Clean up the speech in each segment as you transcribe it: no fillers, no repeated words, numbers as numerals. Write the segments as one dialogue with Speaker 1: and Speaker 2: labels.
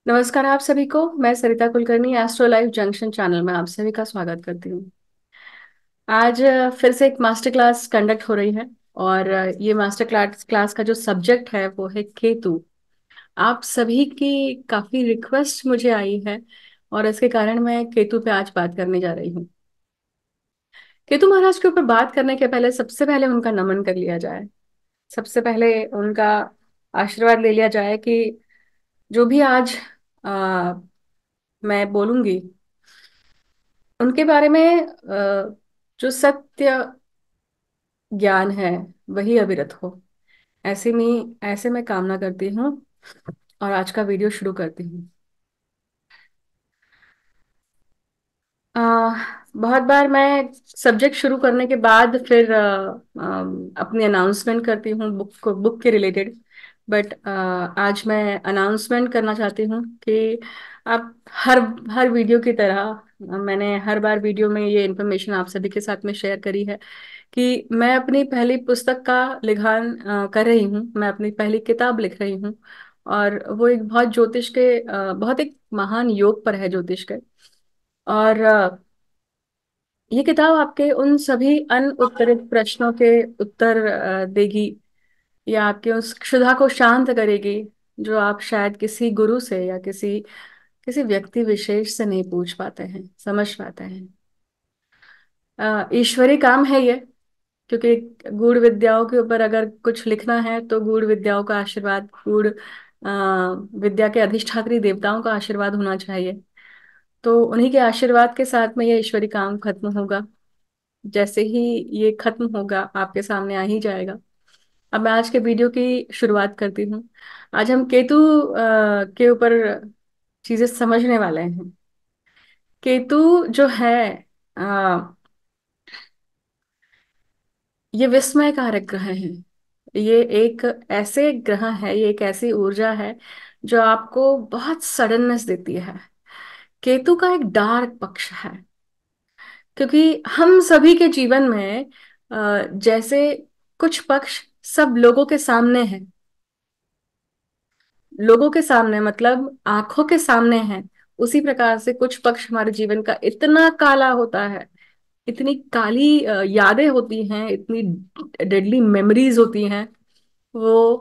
Speaker 1: नमस्कार आप सभी को। मैं Sarita Kulkarni Astro Life Junction channel में आप सभी का स्वागत करती हूँ। आज फिर से एक मास्टर क्लास कंडक्ट हो रही है। और ये मास्टर क्लास का जो सब्जेक्ट है वो है केतु। आप सभी की काफी रिक्वेस्ट मुझे आई है और इसके कारण मैं केतु पे आज बात करने जा रही हूँ। केतु महाराज के ऊपर बात करने के पहले सबसे पहले उनका नमन कर लिया जाए। सबसे पहले उनका आशीर्वाद ले लिया जाए कि जो भी आज आ, मैं बोलूंगी उनके बारे में जो सत्य ज्ञान है वही अविरत हो। ऐसे मैं कामना करती हूँ और आज का वीडियो शुरू करती हूँ। आ, बहुत बार मैं सब्जेक्ट शुरू करने के बाद फिर अपनी अनाउंसमेंट करती हूँ बुक के रिलेटेड। बट आज मैं अनाउंसमेंट करना चाहती हूँ कि आप हर हर वीडियो की तरह मैंने हर बार वीडियो में ये इन्फॉर्मेशन आप सभी के साथ में शेयर करी है कि मैं अपनी पहली पुस्तक का लिखान कर रही हूँ। मैं अपनी पहली किताब लिख रही हूँ और वो एक बहुत ज्योतिष के बहुत एक महान योग पर है ज्योतिष के। और ये किताब आपके उन सभी अनउत्तरित प्रश्नों के उत्तर देगी या आपके उस क्षुधा को शांत करेगी जो आप शायद किसी गुरु से या किसी किसी व्यक्ति विशेष से नहीं पूछ पाते हैं, समझ पाते हैं। ईश्वरी काम है ये, क्योंकि गूढ़ विद्याओं के ऊपर अगर कुछ लिखना है तो गूढ़ विद्याओं का आशीर्वाद, गूढ़ विद्या के अधिष्ठात्री देवताओं का आशीर्वाद होना चाहिए। तो उन्हीं के आशीर्वाद के साथ में ये ईश्वरी काम खत्म होगा। जैसे ही ये खत्म होगा आपके सामने आ ही जाएगा। अब मैं आज के वीडियो की शुरुआत करती हूँ। आज हम केतु के ऊपर चीजें समझने वाले हैं। केतु जो है अ, ये विस्मय कारक ग्रह है। ये एक ऐसे ग्रह है, ये एक ऐसी ऊर्जा है जो आपको बहुत सडननेस देती है। केतु का एक डार्क पक्ष है, क्योंकि हम सभी के जीवन में जैसे कुछ पक्ष सब लोगों के सामने है। लोगों के सामने मतलब आंखों के सामने है। उसी प्रकार से कुछ पक्ष हमारे जीवन का इतना काला होता है, इतनी काली यादें होती हैं, इतनी डेडली मेमोरीज होती हैं, वो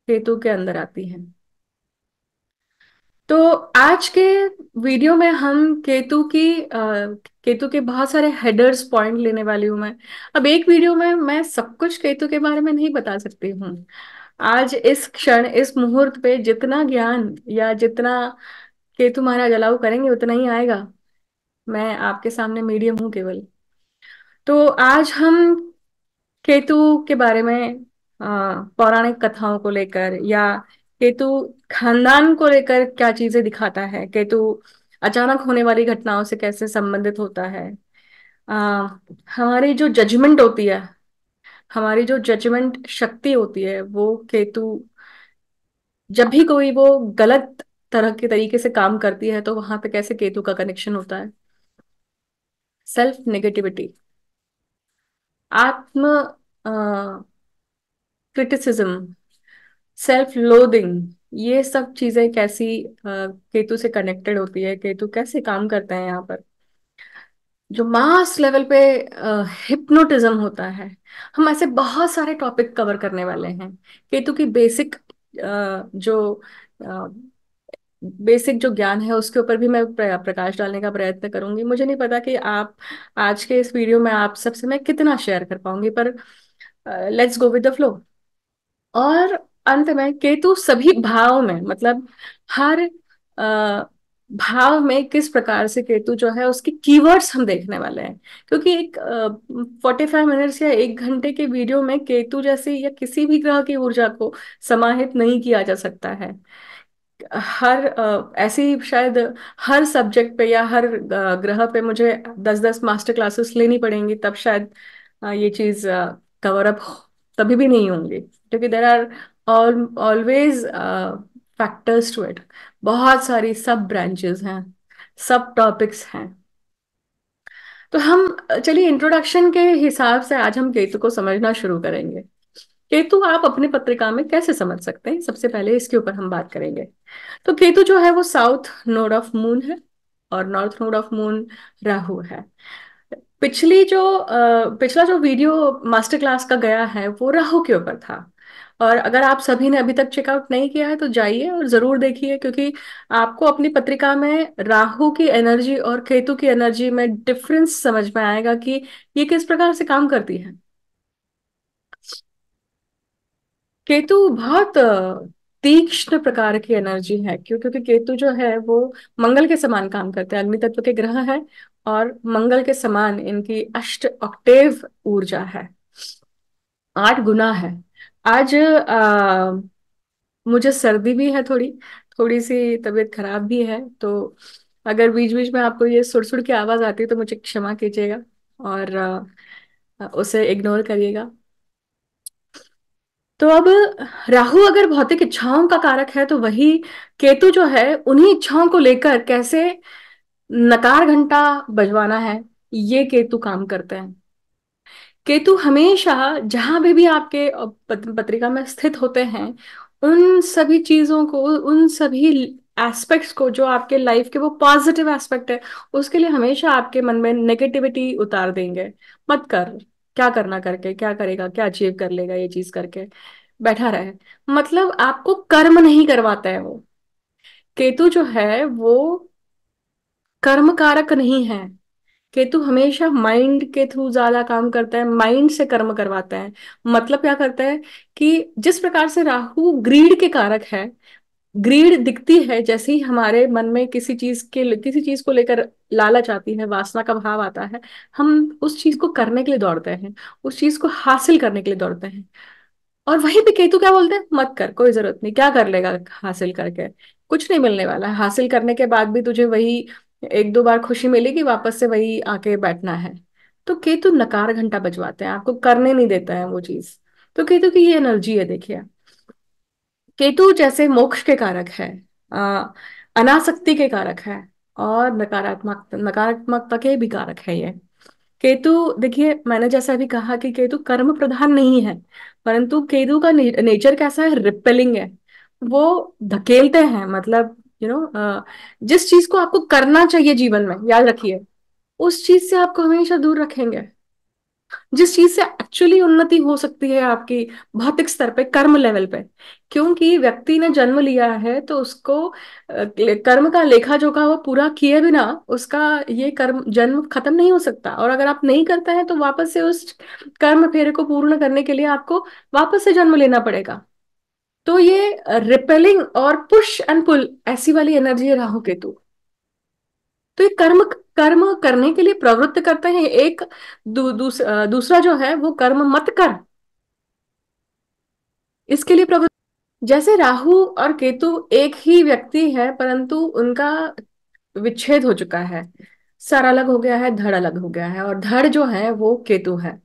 Speaker 1: केतु के अंदर आती हैं। तो आज के वीडियो में हम केतु के बहुत सारे हेडर्स पॉइंट लेने वाली हूं मैं। अब एक वीडियो में मैं सब कुछ केतु के बारे में नहीं बता सकती हूँ। आज इस क्षण इस मुहूर्त पे जितना ज्ञान या जितना केतु महाराज अलाउ करेंगे उतना ही आएगा। मैं आपके सामने मीडियम हूँ केवल। तो आज हम केतु के बारे में पौराणिक कथाओं को लेकर या केतु खानदान को लेकर क्या चीजें दिखाता है, केतु अचानक होने वाली घटनाओं से कैसे संबंधित होता है। आ, हमारी जो जजमेंट होती है, हमारी जो जजमेंट शक्ति होती है, वो केतु जब भी कोई वो गलत तरह के तरीके से काम करती है तो वहां पे कैसे केतु का कनेक्शन होता है। सेल्फ नेगेटिविटी, आत्म क्रिटिसिज्म, सेल्फ लोदिंग, ये सब चीजें कैसी केतु से कनेक्टेड होती है, केतु कैसे काम करते हैं यहाँ पर। जो मास लेवल पे हिप्नोटिज्म होता है। हम ऐसे बहुत सारे टॉपिक कवर करने वाले हैं। केतु की जो बेसिक जो ज्ञान है उसके ऊपर भी मैं प्रकाश डालने का प्रयत्न करूंगी। मुझे नहीं पता कि आप आज के इस वीडियो में आप सबसे मैं कितना शेयर कर पाऊंगी, पर let's go with the flow. और अंत में केतु सभी भाव में मतलब हर भाव में किस प्रकार से केतु जो है उसकी कीवर्ड्स हम देखने वाले हैं। क्योंकि एक 45 मिनट्स या 1 घंटे के वीडियो में केतु जैसे या किसी भी ग्रह की ऊर्जा को समाहित नहीं किया जा सकता है। ऐसी शायद हर सब्जेक्ट पे या हर ग्रह पे मुझे 10-10 मास्टर क्लासेस लेनी पड़ेंगी, तब शायद ये चीज कवर अप तभी भी नहीं होंगी, क्योंकि there are always factors to it. बहुत सारी सब ब्रांचेस हैं, सब टॉपिक्स हैं। तो हम चलिए इंट्रोडक्शन के हिसाब से आज हम केतु को समझना शुरू करेंगे। केतु आप अपनी पत्रिका में कैसे समझ सकते हैं, सबसे पहले इसके ऊपर हम बात करेंगे। तो केतु जो है वो साउथ नोड ऑफ मून है, और north node of moon Rahu है। पिछला जो वीडियो मास्टर क्लास का गया है वो राहु के ऊपर था। और अगर आप सभी ने अभी तक चेकआउट नहीं किया है तो जाइए और जरूर देखिए, क्योंकि आपको अपनी पत्रिका में राहु की एनर्जी और केतु की एनर्जी में डिफरेंस समझ में आएगा कि ये किस प्रकार से काम करती है। केतु बहुत तीक्ष्ण प्रकार की एनर्जी है, क्यों? क्योंकि केतु जो है वो मंगल के समान काम करते हैं, अग्नि तत्व के ग्रह है, और मंगल के समान इनकी अष्ट ऑक्टेव ऊर्जा है, 8 गुना है। आज मुझे सर्दी भी है, थोड़ी थोड़ी सी तबीयत खराब भी है, तो अगर बीच बीच में आपको ये सुड़ की आवाज आती है तो मुझे क्षमा कीजिएगा, और उसे इग्नोर करिएगा। तो अब राहु अगर भौतिक इच्छाओं का कारक है, तो वही केतु जो है उन्हीं इच्छाओं को लेकर कैसे नकार घंटा बजवाना है, ये केतु काम करते हैं। केतु हमेशा जहां भी आपके पत्रिका में स्थित होते हैं, उन सभी चीजों को, उन सभी एस्पेक्ट्स को जो आपके लाइफ के वो पॉजिटिव एस्पेक्ट है, उसके लिए हमेशा आपके मन में नेगेटिविटी उतार देंगे। मत कर, क्या करना करके, क्या करेगा, क्या अचीव कर लेगा ये चीज करके बैठा रहे। मतलब आपको कर्म नहीं करवाता है वो। केतु जो है वो कर्म कारक नहीं है। केतु हमेशा माइंड के थ्रू ज्यादा काम करता है, माइंड से कर्म करवाता है। मतलब क्या करता है कि जिस प्रकार से राहु ग्रीड के कारक है, ग्रीड दिखती है जैसे ही हमारे मन में किसी चीज को लेकर लालच आती है, वासना का भाव आता है, हम उस चीज को करने के लिए दौड़ते हैं, उस चीज को हासिल करने के लिए दौड़ते हैं। और वहीं पे केतु क्या बोलते हैं, मत कर, कोई जरूरत नहीं, क्या कर लेगा हासिल करके, कुछ नहीं मिलने वाला है, हासिल करने के बाद भी तुझे वही 1-2 बार खुशी मिलेगी, वापस से वही आके बैठना है। तो केतु नकार घंटा बजवाते हैं, आपको करने नहीं देता है वो चीज। तो केतु की ये एनर्जी है, देखिए। केतु जैसे मोक्ष के कारक है, आ, अनासक्ति के कारक है, और नकारात्मकता के भी कारक है ये। केतु, देखिए मैंने जैसा अभी कहा कि केतु कर्म प्रधान नहीं है, परंतु केतु का नेचर कैसा है, रिपेलिंग है। वो धकेलते हैं, मतलब जिस चीज को आपको करना चाहिए जीवन में, याद रखिए, उस चीज से आपको हमेशा दूर रखेंगे। जिस चीज से एक्चुअली उन्नति हो सकती है आपकी भौतिक स्तर पे, कर्म लेवल पे, क्योंकि व्यक्ति ने जन्म लिया है तो उसको कर्म का लेखा जोखा वो पूरा किए बिना उसका ये कर्म जन्म खत्म नहीं हो सकता। और अगर आप नहीं करते हैं तो वापस से उस कर्म फेरे को पूर्ण करने के लिए आपको वापस से जन्म लेना पड़ेगा। तो ये रिपेलिंग और पुश एंड पुल ऐसी वाली एनर्जी है राहु केतु। तो ये कर्म कर्म करने के लिए प्रवृत्त करते हैं। एक दूसरा जो है वो कर्म मत कर, इसके लिए प्रवृत्त। जैसे राहु और केतु एक ही व्यक्ति है, परंतु उनका विच्छेद हो चुका है। सर अलग हो गया है, धड़ अलग हो गया है, और धड़ जो है वो केतु है।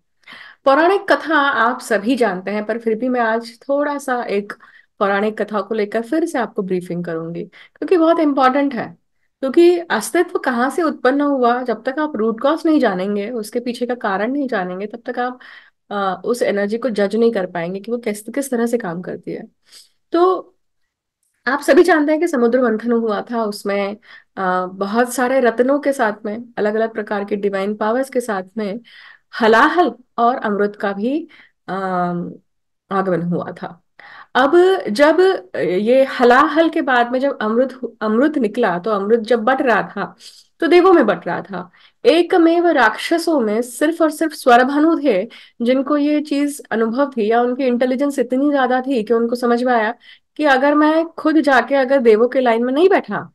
Speaker 1: पौराणिक कथा आप सभी जानते हैं, पर फिर भी मैं आज थोड़ा सा एक पौराणिक कथा को लेकर फिर से आपको ब्रीफिंग करूंगी, क्योंकि बहुत इंपॉर्टेंट है। क्योंकि अस्तित्व कहाँ से उत्पन्न हुआ, जब तक आप रूट कॉज नहीं जानेंगे, उसके पीछे का कारण नहीं जानेंगे, तब तक आप उस एनर्जी को जज नहीं कर पाएंगे कि वो किस किस तरह से काम करती है। तो आप सभी जानते हैं कि समुद्र मंथन हुआ था, उसमें बहुत सारे रत्नों के साथ में, अलग अलग प्रकार के डिवाइन पावर्स के साथ में, हलाहल और अमृत का भी आगमन हुआ था। अब जब ये हलाहल के बाद में जब अमृत अमृत निकला, तो अमृत जब बट रहा था तो देवों में बट रहा था। एकमेव राक्षसों में सिर्फ और सिर्फ स्वरभानु थे जिनको ये चीज अनुभव थी, या उनकी इंटेलिजेंस इतनी ज्यादा थी कि उनको समझ में आया कि अगर मैं खुद जाके अगर देवों के लाइन में नहीं बैठा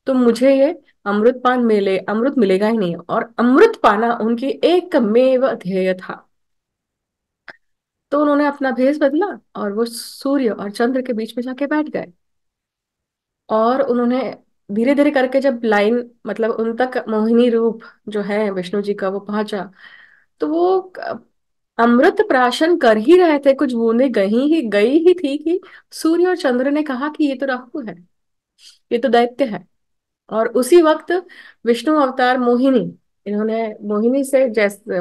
Speaker 1: तो मुझे ये अमृत मिलेगा ही नहीं, और अमृत पाना उनकी एकमेव ध्येय था। तो उन्होंने अपना भेष बदला और वो सूर्य और चंद्र के बीच में जाके बैठ गए। और उन्होंने धीरे धीरे करके जब लाइन, मतलब उन तक मोहिनी रूप जो है विष्णु जी का वो पहुंचा, तो वो अमृत प्राशन कर ही रहे थे, कुछ बूंदे गई ही थी कि सूर्य और चंद्र ने कहा कि ये तो राहु है, ये तो दैत्य है। और उसी वक्त विष्णु अवतार मोहिनी, इन्होंने मोहिनी से जैसे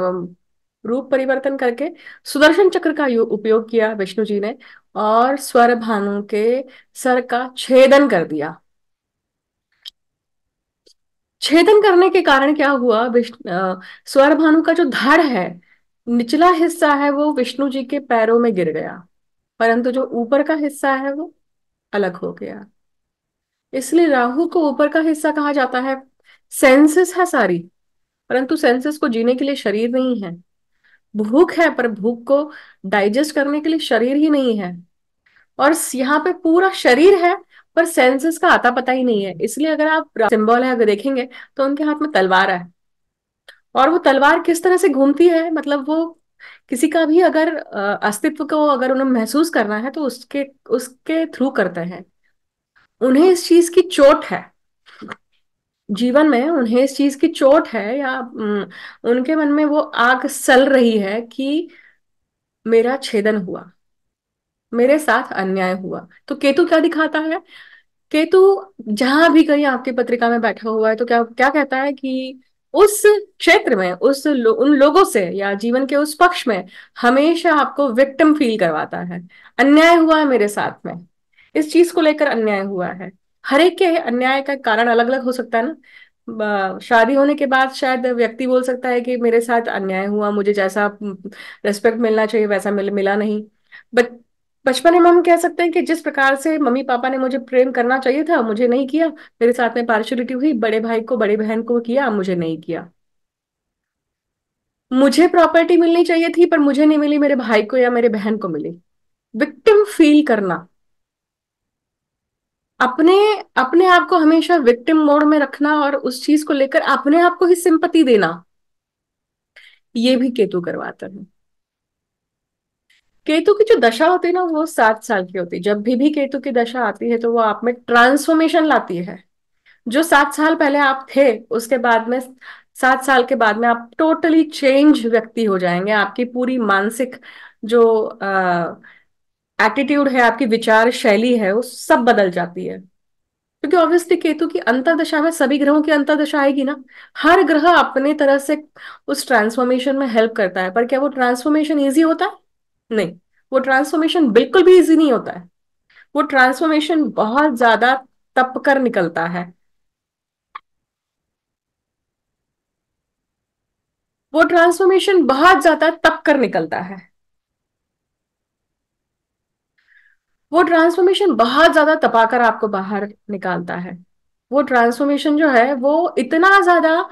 Speaker 1: रूप परिवर्तन करके सुदर्शन चक्र का उपयोग किया विष्णु जी ने, और स्वर भानु के सर का छेदन कर दिया। छेदन करने के कारण क्या हुआ, स्वर भानु का जो धड़ है, निचला हिस्सा है, वो विष्णु जी के पैरों में गिर गया, परंतु जो ऊपर का हिस्सा है वो अलग हो गया। इसलिए राहु को ऊपर का हिस्सा कहा जाता है। सेंसेस है सारी, परंतु सेंसेस को जीने के लिए शरीर नहीं है। भूख है, पर भूख को डाइजेस्ट करने के लिए शरीर ही नहीं है। और यहाँ पे पूरा शरीर है, पर सेंसेस का आता पता ही नहीं है। इसलिए अगर आप सिंबल है अगर देखेंगे, तो उनके हाथ में तलवार है, और वो तलवार किस तरह से घूमती है, मतलब वो किसी का भी अगर अस्तित्व को अगर उन्हें महसूस करना है तो उसके उसके थ्रू करते हैं। उन्हें इस चीज की चोट है, जीवन में उन्हें इस चीज की चोट है, या उनके मन में वो आग सल रही है कि मेरा छेदन हुआ, मेरे साथ अन्याय हुआ। तो केतु क्या दिखाता है? केतु जहां भी कहीं आपकी पत्रिका में बैठा हुआ है, तो क्या क्या कहता है कि उस क्षेत्र में उन लोगों से या जीवन के उस पक्ष में हमेशा आपको विक्टिम फील करवाता है। अन्याय हुआ है मेरे साथ में, इस चीज को लेकर अन्याय हुआ है। हर एक के अन्याय का कारण अलग अलग हो सकता है ना। शादी होने के बाद शायद व्यक्ति बोल सकता है कि मेरे साथ अन्याय हुआ, मुझे जैसा रेस्पेक्ट मिलना चाहिए वैसा मिला नहीं। बट बचपन में हम कह सकते हैं कि जिस प्रकार से मम्मी पापा ने मुझे प्रेम करना चाहिए था मुझे नहीं किया, मेरे साथ में पार्शियलिटी हुई, बड़े भाई को बड़ी बहन को किया, मुझे नहीं किया। मुझे प्रॉपर्टी मिलनी चाहिए थी पर मुझे नहीं मिली, मेरे भाई को या मेरे बहन को मिली। विक्टिम फील करना, अपने अपने आप को हमेशा विक्टिम मोड में रखना, और उस चीज को लेकर अपने आप को ही सिंपैथी देना, ये भी केतु करवाता है। केतु की जो दशा होती है ना, वो 7 साल की होती है। जब भी केतु की दशा आती है तो वो आप में ट्रांसफॉर्मेशन लाती है। जो 7 साल पहले आप थे, उसके बाद में 7 साल के बाद में आप टोटली चेंज व्यक्ति हो जाएंगे। आपकी पूरी मानसिक जो एटीट्यूड है, आपकी विचार शैली है, वो सब बदल जाती है। क्योंकि ऑब्वियसली केतु की अंतर्दशा में सभी ग्रहों की अंतर्दशा आएगी ना। हर ग्रह अपने तरह से उस ट्रांसफॉर्मेशन में हेल्प करता है, पर क्या वो ट्रांसफॉर्मेशन इजी होता है? नहीं, वो ट्रांसफॉर्मेशन बिल्कुल भी इजी नहीं होता है। वो ट्रांसफॉर्मेशन बहुत ज्यादा तप कर निकलता है। वो ट्रांसफॉर्मेशन बहुत ज्यादा तप कर निकलता है। वो ट्रांसफॉर्मेशन बहुत ज्यादा तपाकर आपको बाहर निकालता है। वो ट्रांसफॉर्मेशन जो है वो इतना ज्यादा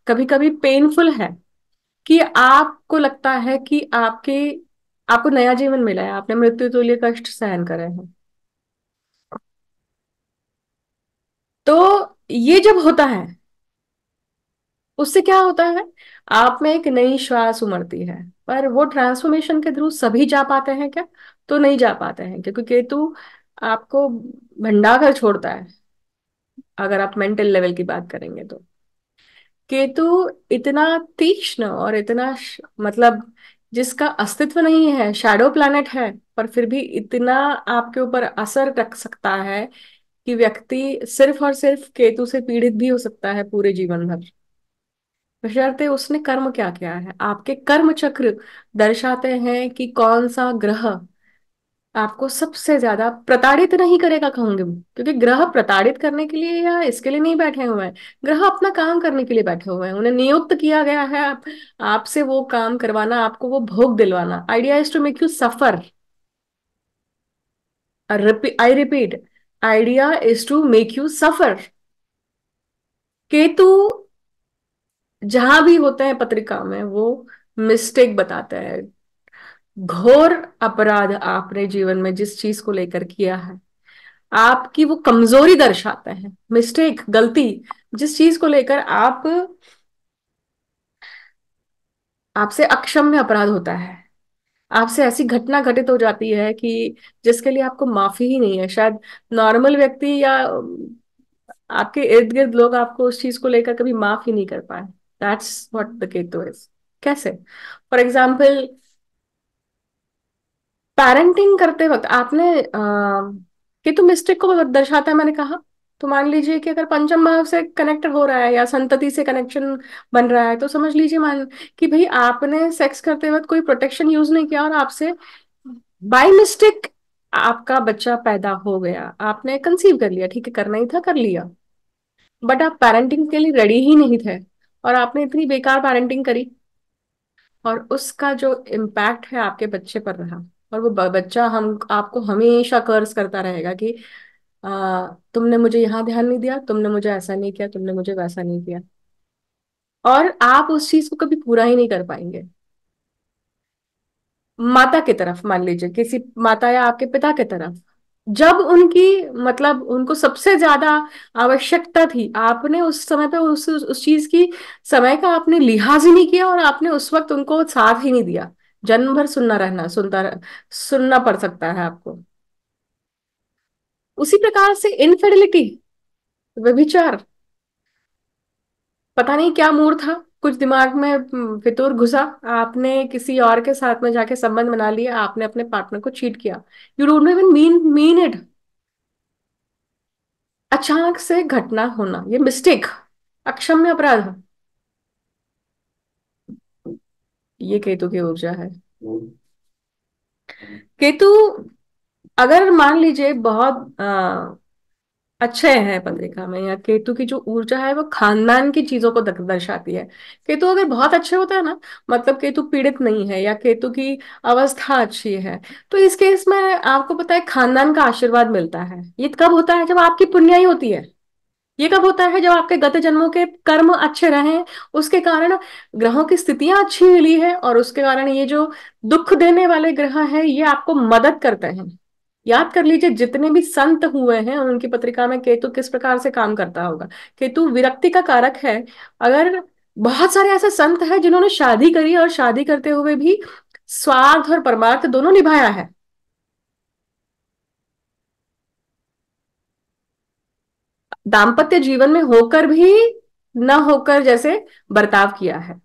Speaker 1: कभी कभी पेनफुल है कि आपको लगता है कि आपको नया जीवन मिला है, आपने मृत्यु तुल्य कष्ट सहन करे हैं। तो ये जब होता है, उससे क्या होता है, आप में एक नई श्वास उमड़ती है। पर वो ट्रांसफॉर्मेशन के थ्रू सभी जा पाते हैं क्या? तो नहीं जा पाते हैं, क्योंकि केतु आपको भंडा कर छोड़ता है। अगर आप मेंटल लेवल की बात करेंगे तो केतु इतना तीक्ष्ण और इतना मतलब जिसका अस्तित्व नहीं है, शैडो प्लैनेट है, पर फिर भी इतना आपके ऊपर असर रख सकता है कि व्यक्ति सिर्फ और सिर्फ केतु से पीड़ित भी हो सकता है पूरे जीवन भर। बशर्ते उसने कर्म क्या किया है। आपके कर्म चक्र दर्शाते हैं कि कौन सा ग्रह आपको सबसे ज्यादा प्रताड़ित नहीं करेगा, कहूंगी मैं। क्योंकि ग्रह प्रताड़ित करने के लिए या इसके लिए नहीं बैठे हुए हैं। ग्रह अपना काम करने के लिए बैठे हुए हैं, उन्हें नियुक्त किया गया है आपसे वो काम करवाना, आपको वो भोग दिलवाना। Idea is to make you suffer. I repeat, idea is to make you suffer. Ketu जहां भी होते हैं पत्रिका में, वो मिस्टेक बताते हैं। घोर अपराध आपने जीवन में जिस चीज को लेकर किया है, आपकी वो कमजोरी दर्शाते हैं। मिस्टेक, गलती, जिस चीज को लेकर आपसे अक्षम्य अपराध होता है, आपसे ऐसी घटना घटित हो जाती है कि जिसके लिए आपको माफी ही नहीं है। शायद नॉर्मल व्यक्ति या आपके इर्द गिर्द लोग आपको उस चीज को लेकर कभी माफ ही नहीं कर पाए। That's what the Ketu is. कैसे? फॉर एग्जाम्पल, पेरेंटिंग करते वक्त आपने केतु मिस्टेक को दर्शाता है, मैंने कहा। तो मान लीजिए कि अगर पंचम भाव से कनेक्ट हो रहा है या संतति से कनेक्शन बन रहा है, तो समझ लीजिए मान कि भाई आपने सेक्स करते वक्त कोई प्रोटेक्शन यूज नहीं किया और आपसे बाय मिस्टेक आपका बच्चा पैदा हो गया, आपने कंसीव कर लिया, ठीक है, करना ही था कर लिया, बट आप पेरेंटिंग के लिए रेडी ही नहीं थे और आपने इतनी बेकार पेरेंटिंग करी, और उसका जो इम्पैक्ट है आपके बच्चे पर रहा, और वो बच्चा हम आपको हमेशा कर्स करता रहेगा कि तुमने मुझे यहाँ ध्यान नहीं दिया, तुमने मुझे ऐसा नहीं किया, तुमने मुझे वैसा नहीं किया, और आप उस चीज को कभी पूरा ही नहीं कर पाएंगे। माता की तरफ मान लीजिए, किसी माता या आपके पिता की तरफ, जब उनकी मतलब उनको सबसे ज्यादा आवश्यकता थी, आपने उस समय पे उस चीज की समय का आपने लिहाज ही नहीं किया और आपने उस वक्त उनको साथ ही नहीं दिया। जन्म भर सुनना रहना सुनना पड़ सकता है आपको। उसी प्रकार से इनफिडिलिटी, व्यभिचार, पता नहीं क्या मूड था, कुछ दिमाग में फितूर घुसा, आपने किसी और के साथ में जाके संबंध बना लिया, आपने अपने पार्टनर को चीट किया, you don't even mean it, अचानक से घटना होना, ये मिस्टेक, अक्षम्य अपराध, ये केतु की ऊर्जा है। केतु अगर मान लीजिए बहुत अच्छे हैं पत्रिका में, या केतु की जो ऊर्जा है वो खानदान की चीजों को दर्शाती है। केतु अगर बहुत अच्छे होता है ना, मतलब केतु पीड़ित नहीं है या केतु की अवस्था अच्छी है, तो इस केस में आपको पता है खानदान का आशीर्वाद मिलता है। ये कब होता है? जब आपकी पुण्याई होती है। ये कब होता है? जब आपके गत जन्मों के कर्म अच्छे रहे, उसके कारण ग्रहों की स्थितियां अच्छी मिली है, और उसके कारण ये जो दुख देने वाले ग्रह हैं ये आपको मदद करते हैं। याद कर लीजिए जितने भी संत हुए हैं उनकी पत्रिका में केतु किस प्रकार से काम करता होगा। केतु विरक्ति का कारक है। अगर बहुत सारे ऐसे संत हैं जिन्होंने शादी करी और शादी करते हुए भी स्वार्थ और परमार्थ दोनों निभाया है, दाम्पत्य जीवन में होकर भी न होकर जैसे बर्ताव किया है।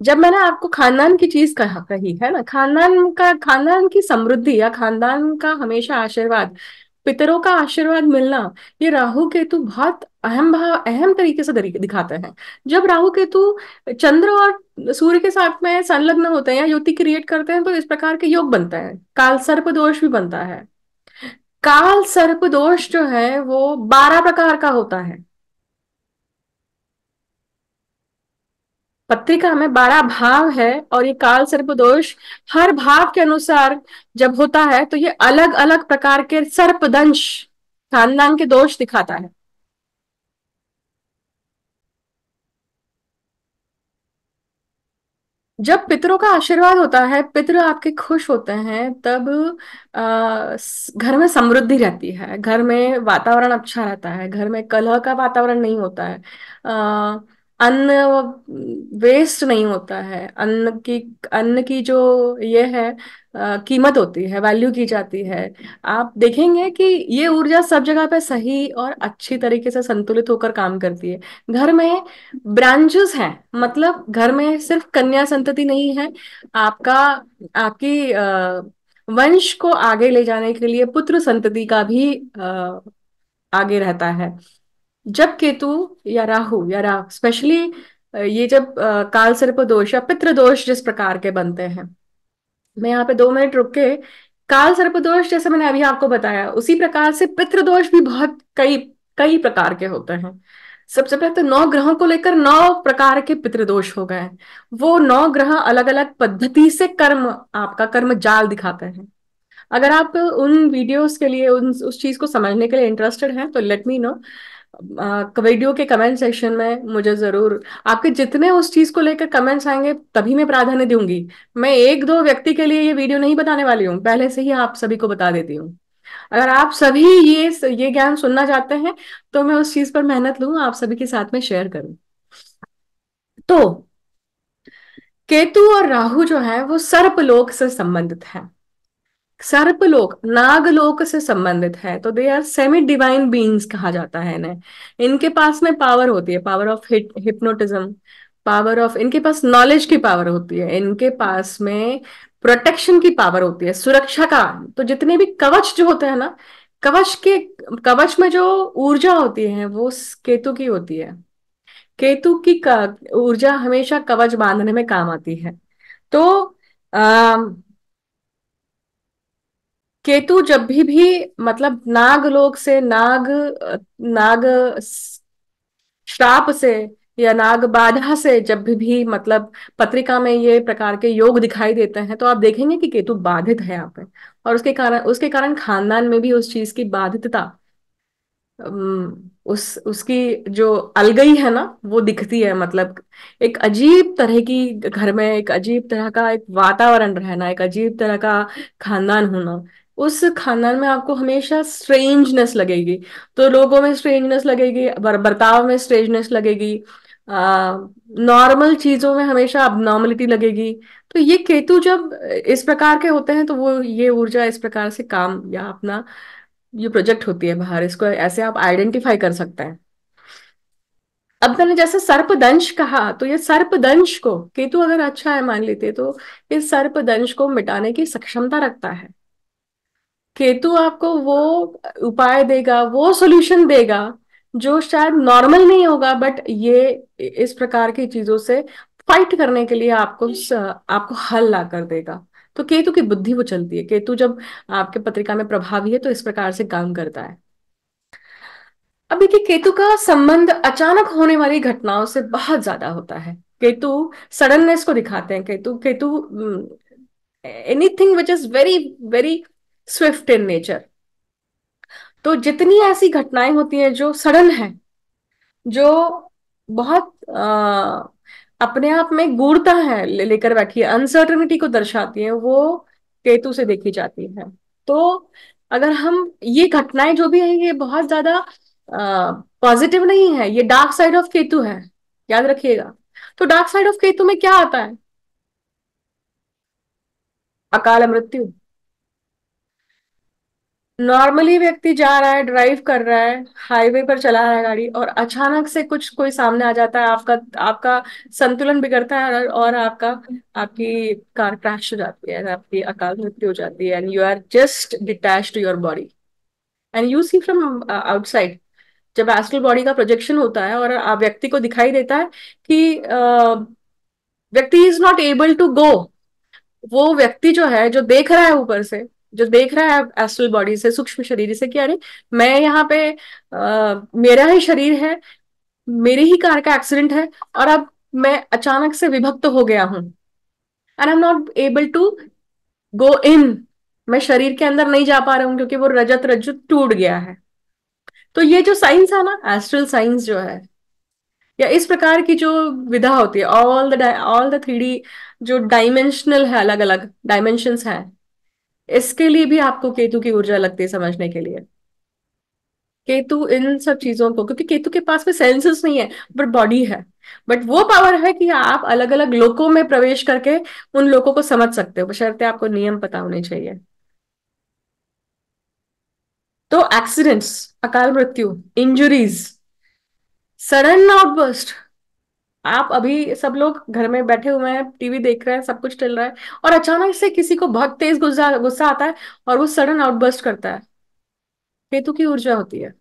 Speaker 1: जब मैंने आपको खानदान की चीज कही है ना, खानदान की समृद्धि या खानदान का हमेशा आशीर्वाद, पितरों का आशीर्वाद मिलना, ये राहु केतु बहुत अहम तरीके से दिखाते हैं। जब राहु केतु चंद्र और सूर्य के साथ में संलग्न होते हैं या युति क्रिएट करते हैं, तो इस प्रकार के योग बनते हैं, काल सर्प दोष भी बनता है। काल सर्प दोष जो है वो 12 प्रकार का होता है। पत्रिका में 12 भाव है, और ये काल सर्प दोष हर भाव के अनुसार जब होता है तो ये अलग अलग प्रकार के सर्पदंश, खानदान के दोष दिखाता है। जब पितरों का आशीर्वाद होता है, पितृ आपके खुश होते हैं, तब घर में समृद्धि रहती है, घर में वातावरण अच्छा रहता है, घर में कलह का वातावरण नहीं होता है, अन्न वेस्ट नहीं होता है, अन्न की जो ये है कीमत होती है, वैल्यू की जाती है। आप देखेंगे कि ये ऊर्जा सब जगह पे सही और अच्छी तरीके से संतुलित होकर काम करती है। घर में ब्रांचेस हैं, मतलब घर में सिर्फ कन्या संतति नहीं है, आपका आपकी वंश को आगे ले जाने के लिए पुत्र संतति का भी आगे रहता है। जब केतु या राहु स्पेशली ये जब काल सर्प दोष या पितृ दोष जिस प्रकार के बनते हैं, मैं यहाँ पे 2 मिनट रुक के, काल सर्प दोष जैसे मैंने अभी आपको बताया, उसी प्रकार से पितृ दोष भी बहुत कई कई प्रकार के होते हैं। सबसे पहले तो 9 ग्रहों को लेकर 9 प्रकार के पितृदोष हो गए हैं। वो 9 ग्रह अलग अलग पद्धति से आपका कर्म जाल दिखाते हैं। अगर आप उन वीडियोस के लिए उस चीज को समझने के लिए इंटरेस्टेड हैं तो लेट मी नो, वीडियो के कमेंट सेक्शन में मुझे जरूर, आपके जितने उस चीज को लेकर कमेंट्स आएंगे तभी मैं प्राधान्य दूंगी। मैं एक दो व्यक्ति के लिए ये वीडियो नहीं बताने वाली हूँ, पहले से ही आप सभी को बता देती हूँ। अगर आप सभी ये ज्ञान सुनना चाहते हैं तो मैं उस चीज पर मेहनत लूँ, आप सभी के साथ में शेयर करूँ। तो केतु और राहु जो है वो सर्पलोक से संबंधित है, सर्पलोक नागलोक से संबंधित है, तो they are semi divine beings कहा जाता है इन्हें। इनके पास में पावर होती है, power of hypnotism, power of, इनके पास नॉलेज की पावर होती है, इनके पास में प्रोटेक्शन की पावर होती है, सुरक्षा का। तो जितने भी कवच जो होते हैं ना, कवच के कवच में जो ऊर्जा होती है वो केतु की होती है। केतु की ऊर्जा हमेशा कवच बांधने में काम आती है। तो आ, केतु जब भी मतलब नागलोक से नाग श्राप से या नाग बाधा से जब भी मतलब पत्रिका में ये प्रकार के योग दिखाई देते हैं, तो आप देखेंगे कि केतु बाधित है यहाँ पे। और उसके कारण खानदान में भी उस चीज की बाधितता, उस उसकी जो अलगई है ना, वो दिखती है। मतलब एक अजीब तरह की घर में एक अजीब तरह का एक वातावरण रहना, एक अजीब तरह का खानदान होना, उस खानदान में आपको हमेशा स्ट्रेंजनेस लगेगी। तो लोगों में स्ट्रेंजनेस लगेगी, बर्ताव में स्ट्रेंजनेस लगेगी, नॉर्मल चीजों में हमेशा अबनॉर्मलिटी लगेगी। तो ये केतु जब इस प्रकार के होते हैं तो वो ये ऊर्जा इस प्रकार से काम या अपना ये प्रोजेक्ट होती है बाहर, इसको ऐसे आप आइडेंटिफाई कर सकते हैं। अब मैंने जैसे सर्पदंश कहा, तो ये सर्पदंश को केतु अगर अच्छा है मान लेते तो इस सर्पदंश को मिटाने की सक्षमता रखता है। केतु आपको वो उपाय देगा, वो सॉल्यूशन देगा जो शायद नॉर्मल नहीं होगा, बट ये इस प्रकार की चीजों से फाइट करने के लिए आपको हल ला कर देगा। तो केतु की बुद्धि वो चलती है। केतु जब आपके पत्रिका में प्रभावी है तो इस प्रकार से काम करता है। अभी के केतु का संबंध अचानक होने वाली घटनाओं से बहुत ज्यादा होता है। केतु सडननेस को दिखाते हैं। Ketu Ketu anything which is very very Swift in nature. तो जितनी ऐसी घटनाएं होती हैं जो सडन है, जो बहुत अपने आप में गूढ़ता है लेकर बैठी है, अनसर्टनिटी को दर्शाती है, वो केतु से देखी जाती है। तो अगर हम ये घटनाएं जो भी है ये बहुत ज्यादा पॉजिटिव नहीं है, ये डार्क साइड ऑफ केतु है, याद रखिएगा। तो डार्क साइड ऑफ केतु में क्या आता है? अकाल मृत्यु। नॉर्मली व्यक्ति जा रहा है, ड्राइव कर रहा है, हाईवे पर चला रहा है गाड़ी, और अचानक से कुछ कोई सामने आ जाता है, आपका आपका संतुलन बिगड़ता है, और आपकी कार क्रैश हो जाती है, आपकी अकाल मृत्यु हो जाती है, and you are just detach to your body and you see from outside. जब एस्ट्रल बॉडी का प्रोजेक्शन होता है और व्यक्ति को दिखाई देता है कि व्यक्ति is not able to go, वो व्यक्ति जो है, जो देख रहा है ऊपर से, जो देख रहा है एस्ट्रल बॉडी से, सूक्ष्म शरीर से, कि अरे मैं यहाँ पे मेरा ही शरीर है, मेरी ही कार का एक्सीडेंट है, और अब मैं अचानक से विभक्त हो गया हूं, and I am not able to go in. मैं शरीर के अंदर नहीं जा पा रहा हूँ क्योंकि वो रजत रज्जु टूट गया है। तो ये जो साइंस है ना, एस्ट्रल साइंस जो है, या इस प्रकार की जो विधा होती है, ऑल द 3D जो डायमेंशनल है, अलग अलग डायमेंशंस हैं, इसके लिए भी आपको केतु की ऊर्जा लगती है समझने के लिए। केतु इन सब चीजों को, क्योंकि केतु के पास में सेंसेस नहीं है बट बॉडी है, बट वो पावर है कि आप अलग अलग लोकों में प्रवेश करके उन लोगों को समझ सकते हो, बशर्ते आपको नियम पता होने चाहिए। तो एक्सीडेंट्स, अकाल मृत्यु, इंजुरीज, सडन आउटबर्स्ट। आप अभी सब लोग घर में बैठे हुए हैं, टीवी देख रहे हैं, सब कुछ चल रहा है, और अचानक से किसी को बहुत तेज गुस्सा गुस्सा आता है और वो सडन आउटबर्स्ट करता है। केतु की ऊर्जा होती है।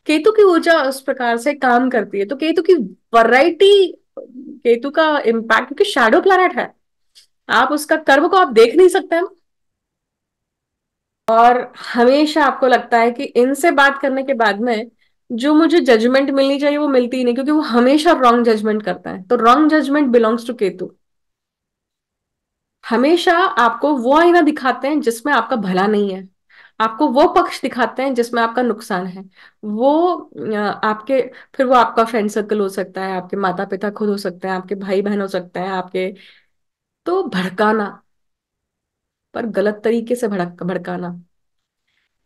Speaker 1: केतु की ऊर्जा उस प्रकार से काम करती है। तो केतु की वैरायटी, केतु का इम्पैक्ट, क्योंकि शैडो प्लैनेट है, आप उसका कर्म को आप देख नहीं सकते हैं। और हमेशा आपको लगता है कि इनसे बात करने के बाद में जो मुझे जजमेंट मिलनी चाहिए वो मिलती ही नहीं, क्योंकि वो हमेशा रॉन्ग जजमेंट करता है। तो wrong judgement belongs to Ketu. हमेशा आपको वो आईना दिखाते हैं जिसमें आपका भला नहीं है, आपको वो पक्ष दिखाते हैं जिसमें आपका नुकसान है। वो आपके, फिर वो आपका फ्रेंड सर्कल हो सकता है, आपके माता पिता खुद हो सकते हैं, आपके भाई बहन हो सकते हैं आपके। तो भड़काना, पर गलत तरीके से भड़काना।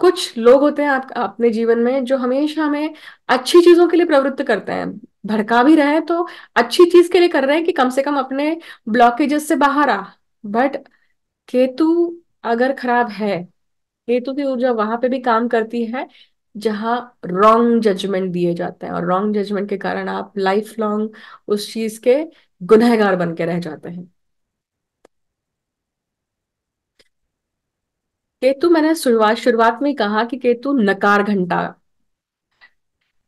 Speaker 1: कुछ लोग होते हैं अपने जीवन में जो हमेशा हमें अच्छी चीजों के लिए प्रवृत्त करते हैं। भड़का भी रहे हैं तो अच्छी चीज के लिए कर रहे हैं कि कम से कम अपने ब्लॉकेजेस से बाहर आ। बट केतु अगर खराब है, केतु की ऊर्जा वहां पे भी काम करती है जहां रॉन्ग जजमेंट दिए जाते हैं, और रॉन्ग जजमेंट के कारण आप लाइफ लॉन्ग उस चीज के गुनहगार बन के रह जाते हैं। केतु, मैंने शुरुआत शुरुआत में ही कहा कि केतु नकार घंटा।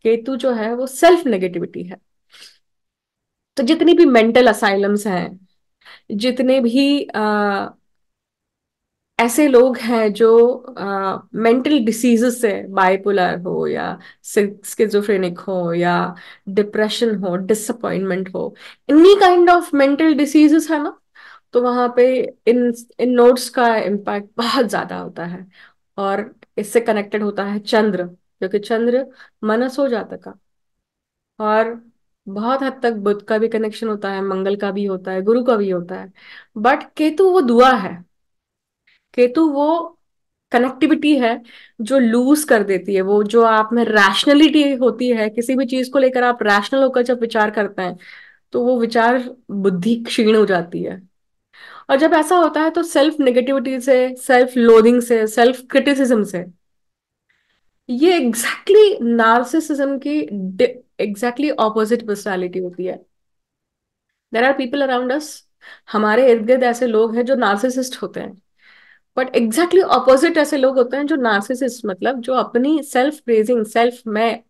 Speaker 1: केतु जो है वो सेल्फ नेगेटिविटी है। तो जितनी भी मेंटल असाइलम्स हैं, जितने भी ऐसे लोग हैं जो मेंटल डिसीजेस से, बाइपोलर हो या स्किजोफ्रेनिक हो या डिप्रेशन हो, डिसअपॉइंटमेंट हो, इन्हीं काइंड ऑफ मेंटल डिसीजेस है ना, तो वहां पे इन इन नोड्स का इम्पैक्ट बहुत ज्यादा होता है। और इससे कनेक्टेड होता है चंद्र, क्योंकि चंद्र मनस हो जाता का। और बहुत हद तक बुध का भी कनेक्शन होता है, मंगल का भी होता है, गुरु का भी होता है। बट केतु वो दुआ है। केतु वो कनेक्टिविटी है जो लूज कर देती है, वो जो आप में रैशनलिटी होती है, किसी भी चीज को लेकर आप रैशनल होकर जब विचार करते हैं, तो वो विचार बुद्धि क्षीण हो जाती है। और जब ऐसा होता है तो सेल्फ नेगेटिविटी से, सेल्फ लोडिंग से, सेल्फ क्रिटिसिज्म से, ये एग्जैक्टली नार्सिसिज्म की एग्जैक्टली ऑपोजिट पर्सनालिटी होती है। There are people around us, हमारे इर्द गिर्द ऐसे लोग हैं जो नार्सिसिस्ट होते हैं। बट एग्जैक्टली ऑपोजिट ऐसे लोग होते हैं जो नार्सिसिस्ट, मतलब जो अपनी सेल्फ प्रेजिंग, सेल्फ मैं,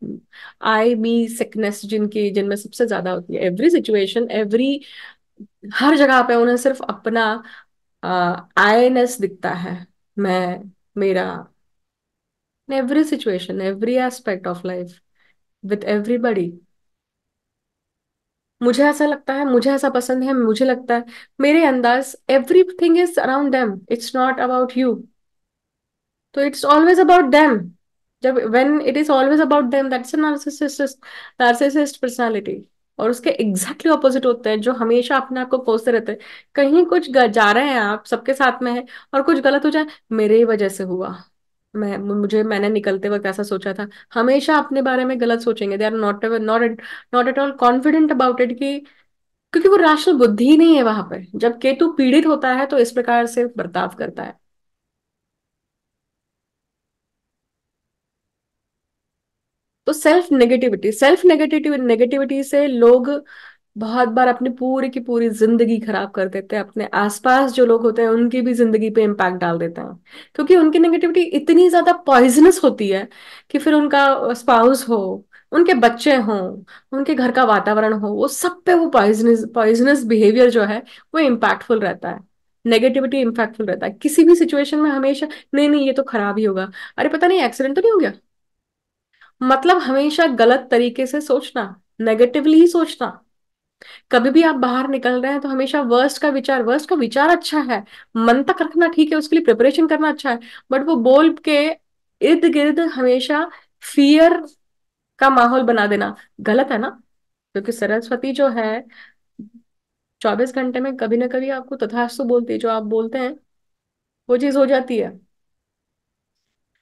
Speaker 1: आई मी सिकनेस जिनकी, जिनमें सबसे ज्यादा होती है। एवरी सिचुएशन, एवरी, हर जगह पे उन्हें सिर्फ अपना आईनेस दिखता है। मैं, मेरा, every situation, every aspect of life, with everybody. मुझे ऐसा लगता है, मुझे ऐसा पसंद है, मुझे लगता है, मेरे अंदाज, everything is around them, it's not about you. तो इट्स ऑलवेज अबाउट देम। जब when it is always about them, that's a narcissist personality. और उसके एग्जैक्टली ऑपोजिट होते हैं जो हमेशा अपने आप को कोसते रहते हैं। कहीं कुछ जा रहे हैं, आप सबके साथ में है, और कुछ गलत हो जाए, मेरे ही वजह से हुआ, मैंने निकलते वक्त ऐसा सोचा था। हमेशा अपने बारे में गलत सोचेंगे। They are not not not at all confident about it, कि क्योंकि वो रैशनल बुद्धि ही नहीं है वहां पे। जब केतु पीड़ित होता है तो इस प्रकार से बर्ताव करता है। तो सेल्फ नेगेटिविटी से लोग बहुत बार अपनी पूरी की पूरी जिंदगी खराब कर देते हैं, अपने आसपास जो लोग होते हैं उनकी भी जिंदगी पे इम्पैक्ट डाल देते हैं, क्योंकि उनकी नेगेटिविटी इतनी ज्यादा पॉइजनस होती है कि फिर उनका स्पाउस हो, उनके बच्चे हों, उनके घर का वातावरण हो, वो सब पे वो पॉइजनस पॉइजनस बिहेवियर जो है वो इम्पैक्टफुल रहता है। नेगेटिविटी इम्पैक्टफुल रहता है किसी भी सिचुएशन में, हमेशा नहीं नहीं ये तो खराब ही होगा, अरे पता नहीं एक्सीडेंट तो नहीं हो गया। मतलब हमेशा गलत तरीके से सोचना, नेगेटिवली ही सोचना। कभी भी आप बाहर निकल रहे हैं तो हमेशा वर्स्ट का विचार अच्छा है, मन तक रखना ठीक है, उसके लिए प्रिपरेशन करना अच्छा है। बट वो बोल के इर्द गिर्द हमेशा फियर का माहौल बना देना गलत है ना। क्योंकि सरस्वती जो है 24 घंटे में कभी ना कभी आपको तथास्तु बोलती है, जो आप बोलते हैं वो चीज हो जाती है।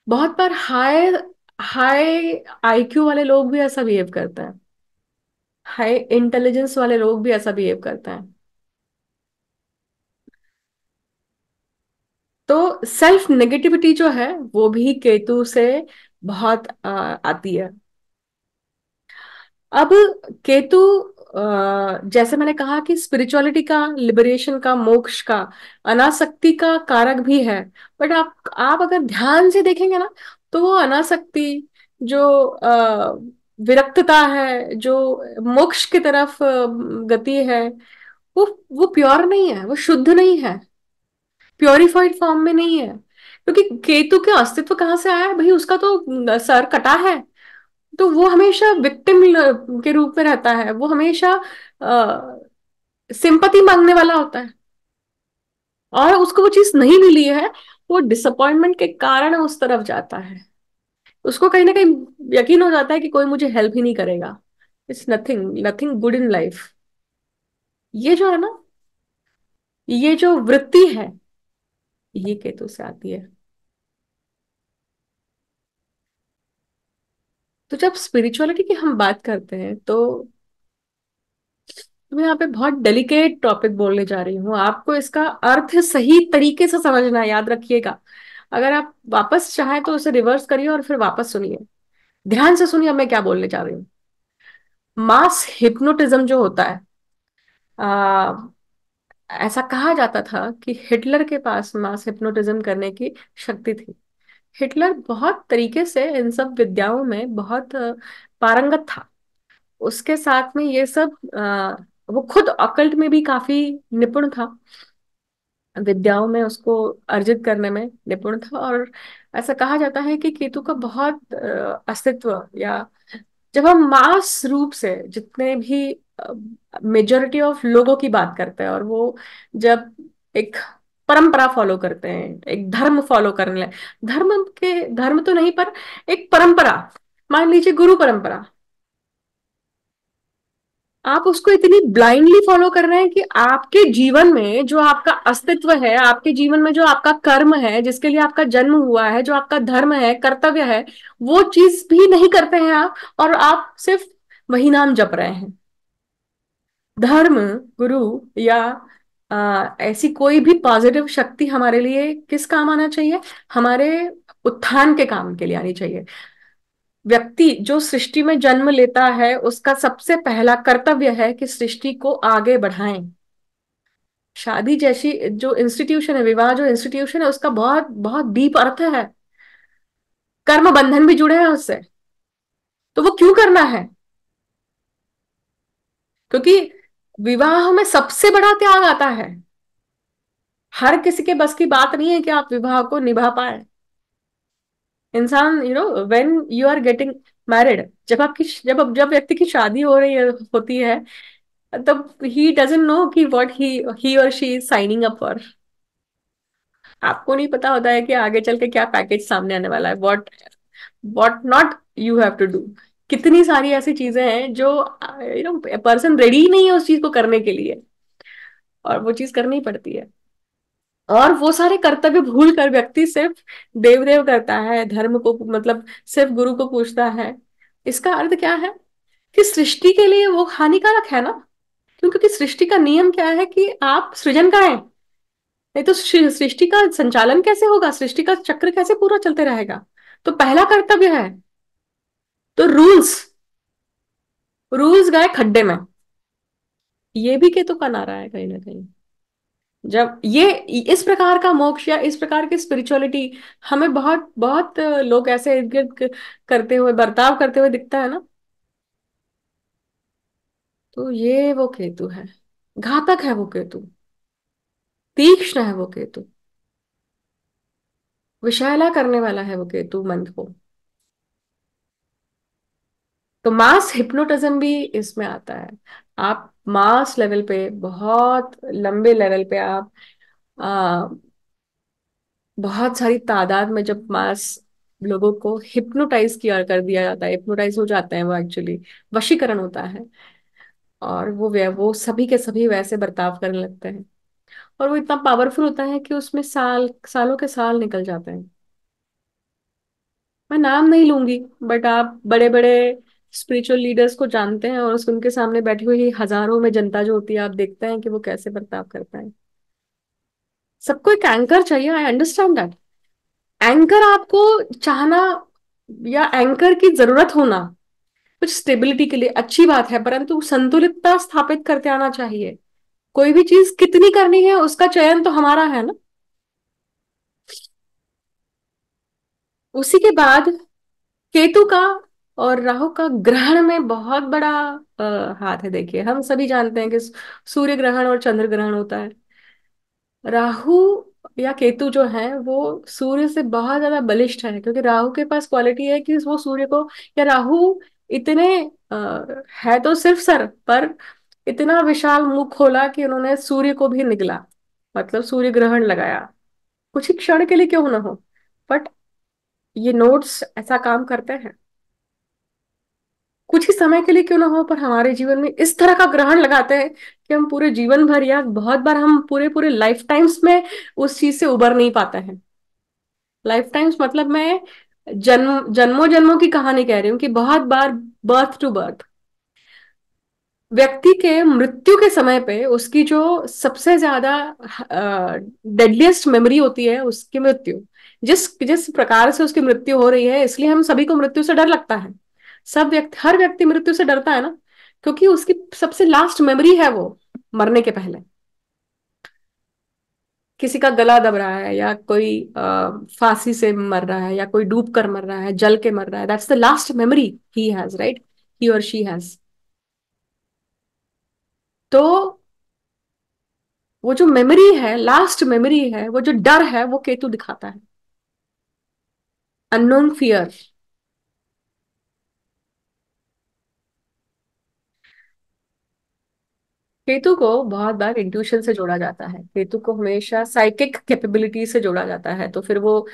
Speaker 1: बहुत बार हाई हाई आईक्यू वाले लोग भी ऐसा बिहेव करते हैं, हाई इंटेलिजेंस वाले लोग भी ऐसा बिहेव करते हैं। तो सेल्फ नेगेटिविटी जो है वो भी केतु से बहुत आती है। अब केतु, जैसे मैंने कहा कि स्पिरिचुअलिटी का, लिबरेशन का, मोक्ष का, अनासक्ति का कारक भी है। बट आप अगर ध्यान से देखेंगे ना, तो वो अनासक्ति, जो विरक्तता है, जो मोक्ष की तरफ गति है, वो प्योर नहीं है, वो शुद्ध नहीं है, प्योरिफाइड फॉर्म में नहीं है। क्योंकि केतु के अस्तित्व कहाँ से आया है भाई, उसका तो सर कटा है। तो वो हमेशा विक्टिम के रूप में रहता है, वो हमेशा सिंपैथी मांगने वाला होता है, और उसको वो चीज नहीं मिली है, वो डिसअपॉइंटमेंट के कारण उस तरफ जाता है। उसको कहीं ना कहीं यकीन हो जाता है कि कोई मुझे हेल्प ही नहीं करेगा, it's nothing nothing good in life. ये जो है ना, ये जो वृत्ति है, ये केतु से आती है। तो जब स्पिरिचुअलिटी की हम बात करते हैं, तो मैं यहाँ पे बहुत डेलिकेट टॉपिक बोलने जा रही हूँ, आपको इसका अर्थ सही तरीके से समझना है, याद रखिएगा। अगर आप वापस चाहें तो उसे रिवर्स करिए और फिर वापस सुनिए, ध्यान से सुनिए अब मैं क्या बोलने जा रही हूँ। मास हिप्नोटिज्म जो होता है, ऐसा कहा जाता था कि हिटलर के पास मास हिप्नोटिज्म करने की शक्ति थी। हिटलर बहुत तरीके से इन सब विद्याओं में बहुत पारंगत था। उसके साथ में ये सब वो खुद अकल्ट में भी काफी निपुण था, विद्याओं में उसको अर्जित करने में निपुण था। और ऐसा कहा जाता है कि केतु का बहुत अस्तित्व, या जब हम मास रूप से जितने भी मेजोरिटी ऑफ लोगों की बात करते हैं, और वो जब एक परंपरा फॉलो करते हैं, एक धर्म फॉलो करने लगे, धर्म तो नहीं पर एक परंपरा, मान लीजिए गुरु परंपरा, आप उसको इतनी ब्लाइंडली फॉलो कर रहे हैं कि आपके जीवन में जो आपका अस्तित्व है, आपके जीवन में जो आपका कर्म है, जिसके लिए आपका जन्म हुआ है, जो आपका धर्म है, कर्तव्य है, वो चीज भी नहीं करते हैं आप, और आप सिर्फ वही नाम जप रहे हैं। धर्म, गुरु, या ऐसी कोई भी पॉजिटिव शक्ति हमारे लिए किस काम आना चाहिए? हमारे उत्थान के काम के लिए आनी चाहिए। व्यक्ति जो सृष्टि में जन्म लेता है, उसका सबसे पहला कर्तव्य है कि सृष्टि को आगे बढ़ाएं। शादी जैसी जो इंस्टीट्यूशन है, विवाह जो इंस्टीट्यूशन है, उसका बहुत बहुत डीप अर्थ है। कर्म बंधन भी जुड़े हैं उससे। तो वो क्यों करना है? क्योंकि विवाह में सबसे बड़ा त्याग आता है। हर किसी के बस की बात नहीं है कि आप विवाह को निभा पाए। इंसान, when you are getting married, जब व्यक्ति की शादी हो रही है, होती है, तब ही डजंट नो कि व्हाट ही और she is signing up for. आपको नहीं पता होता है कि आगे चल के क्या पैकेज सामने आने वाला है, what not you have to do. कितनी सारी ऐसी चीजें हैं जो पर्सन रेडी ही नहीं है उस चीज को करने के लिए, और वो चीज करनी पड़ती है। और वो सारे कर्तव्य भूल कर व्यक्ति सिर्फ देव करता है, धर्म को मतलब सिर्फ गुरु को पूछता है। इसका अर्थ क्या है? कि सृष्टि के लिए वो हानिकारक है ना। क्यों? क्योंकि सृष्टि का नियम क्या है कि आप सृजन करें, नहीं तो सृष्टि का संचालन कैसे होगा, सृष्टि का चक्र कैसे पूरा चलते रहेगा? तो पहला कर्तव्य है, तो रूल्स रूल्स गए खड्डे में। ये भी केतु का नारा है कहीं ना कहीं। जब ये इस प्रकार का मोक्ष या इस प्रकार की स्पिरिचुअलिटी हमें बहुत बहुत लोग ऐसे इर्द गिर्द करते हुए, बर्ताव करते हुए दिखता है ना, तो ये वो केतु है। घातक है वो केतु, तीक्ष्ण है वो केतु, विषैला करने वाला है वो केतु मन को। तो मास हिप्नोटिज्म भी इसमें आता है। आप मास लेवल पे, बहुत लंबे लेवल पे आप आ, बहुत सारी तादाद में जब मास लोगों को हिप्नोटाइज किया कर दिया जाता है, हिप्नोटाइज हो जाते हैं वो, एक्चुअली वशीकरण होता है, और वो सभी के सभी वैसे बर्ताव करने लगते हैं। और वो इतना पावरफुल होता है कि उसमें सालों के साल निकल जाते हैं। मैं नाम नहीं लूंगी, बट आप बड़े बड़े स्पिरिचुअल लीडर्स को जानते हैं, और उनके सामने बैठी हुई हजारों में जनता जो होती है, आप देखते हैं कि वो कैसे बर्ताव करता है। सबको एक एंकर चाहिए, आई अंडरस्टैंड दैट। एंकर आपको चाहना, या एंकर की जरूरत होना कुछ स्टेबिलिटी के लिए अच्छी बात है, परंतु संतुलितता स्थापित करते आना चाहिए। कोई भी चीज कितनी करनी है उसका चयन तो हमारा है ना। उसी के बाद केतु का और राहु का ग्रहण में बहुत बड़ा हाथ है। देखिए, हम सभी जानते हैं कि सूर्य ग्रहण और चंद्र ग्रहण होता है। राहु या केतु जो है वो सूर्य से बहुत ज्यादा बलिष्ठ है, क्योंकि राहु के पास क्वालिटी है कि वो सूर्य को, या राहु इतने है तो सिर्फ सर पर, इतना विशाल मुख खोला कि उन्होंने सूर्य को भी निगला, मतलब सूर्य ग्रहण लगाया। कुछ ही क्षण के लिए क्यों ना हो, बट ये नोट्स ऐसा काम करते हैं। कुछ ही समय के लिए क्यों ना हो, पर हमारे जीवन में इस तरह का ग्रहण लगाते हैं कि हम पूरे जीवन भर, या बहुत बार हम पूरे पूरे लाइफ टाइम्स में उस चीज से उबर नहीं पाते हैं। लाइफ टाइम्स मतलब मैं जन्मों जन्मों की कहानी कह रही हूँ, कि बहुत बार, बर्थ टू बर्थ, व्यक्ति के मृत्यु के समय पे उसकी जो सबसे ज्यादा डेडलिएस्ट मेमोरी होती है, उसकी मृत्यु, जिस जिस प्रकार से उसकी मृत्यु हो रही है, इसलिए हम सभी को मृत्यु से डर लगता है। हर व्यक्ति मृत्यु से डरता है ना, क्योंकि उसकी सबसे लास्ट मेमोरी है वो मरने के पहले। किसी का गला दब रहा है, या कोई फांसी से मर रहा है, या कोई डूब कर मर रहा है, जल के मर रहा है, that's the last memory he has, right, he और शी हैज। तो वो जो मेमोरी है, लास्ट मेमोरी है, वो जो डर है, वो केतु दिखाता है, अननोन फियर। केतु को बहुत बार इंट्यूशन से जोड़ा जाता है, केतु को हमेशा साइकिक कैपेबिलिटी से जोड़ा जाता है। तो फिर वो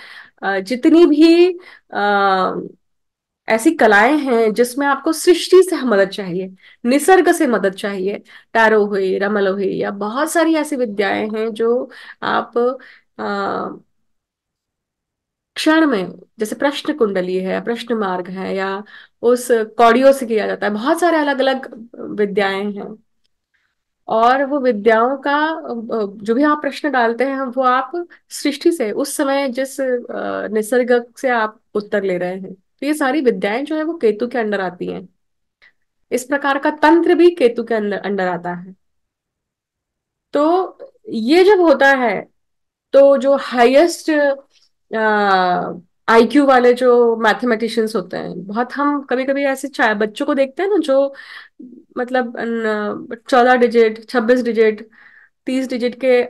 Speaker 1: जितनी भी ऐसी कलाएं हैं जिसमें आपको सृष्टि से मदद चाहिए, निसर्ग से मदद चाहिए, टैरो हुई, रमल हुई, या बहुत सारी ऐसी विद्याएं हैं जो आप क्षण में, जैसे प्रश्न कुंडली है, प्रश्न मार्ग है, या उस कौड़ियों से किया जाता है, बहुत सारे अलग अलग विद्याएं हैं। और वो विद्याओं का जो भी आप प्रश्न डालते हैं, वो आप सृष्टि से, उस समय जिस निसर्ग से आप उत्तर ले रहे हैं, तो ये सारी विद्याएं जो है वो केतु के अंडर आती हैं। इस प्रकार का तंत्र भी केतु के अंदर अंडर आता है। तो ये जब होता है, तो जो हाईएस्ट आईक्यू वाले जो मैथमेटिशियंस होते हैं, बहुत हम कभी कभी ऐसे बच्चों को देखते हैं ना, जो मतलब 14 डिजिट, 26 डिजिट, 30 डिजिट के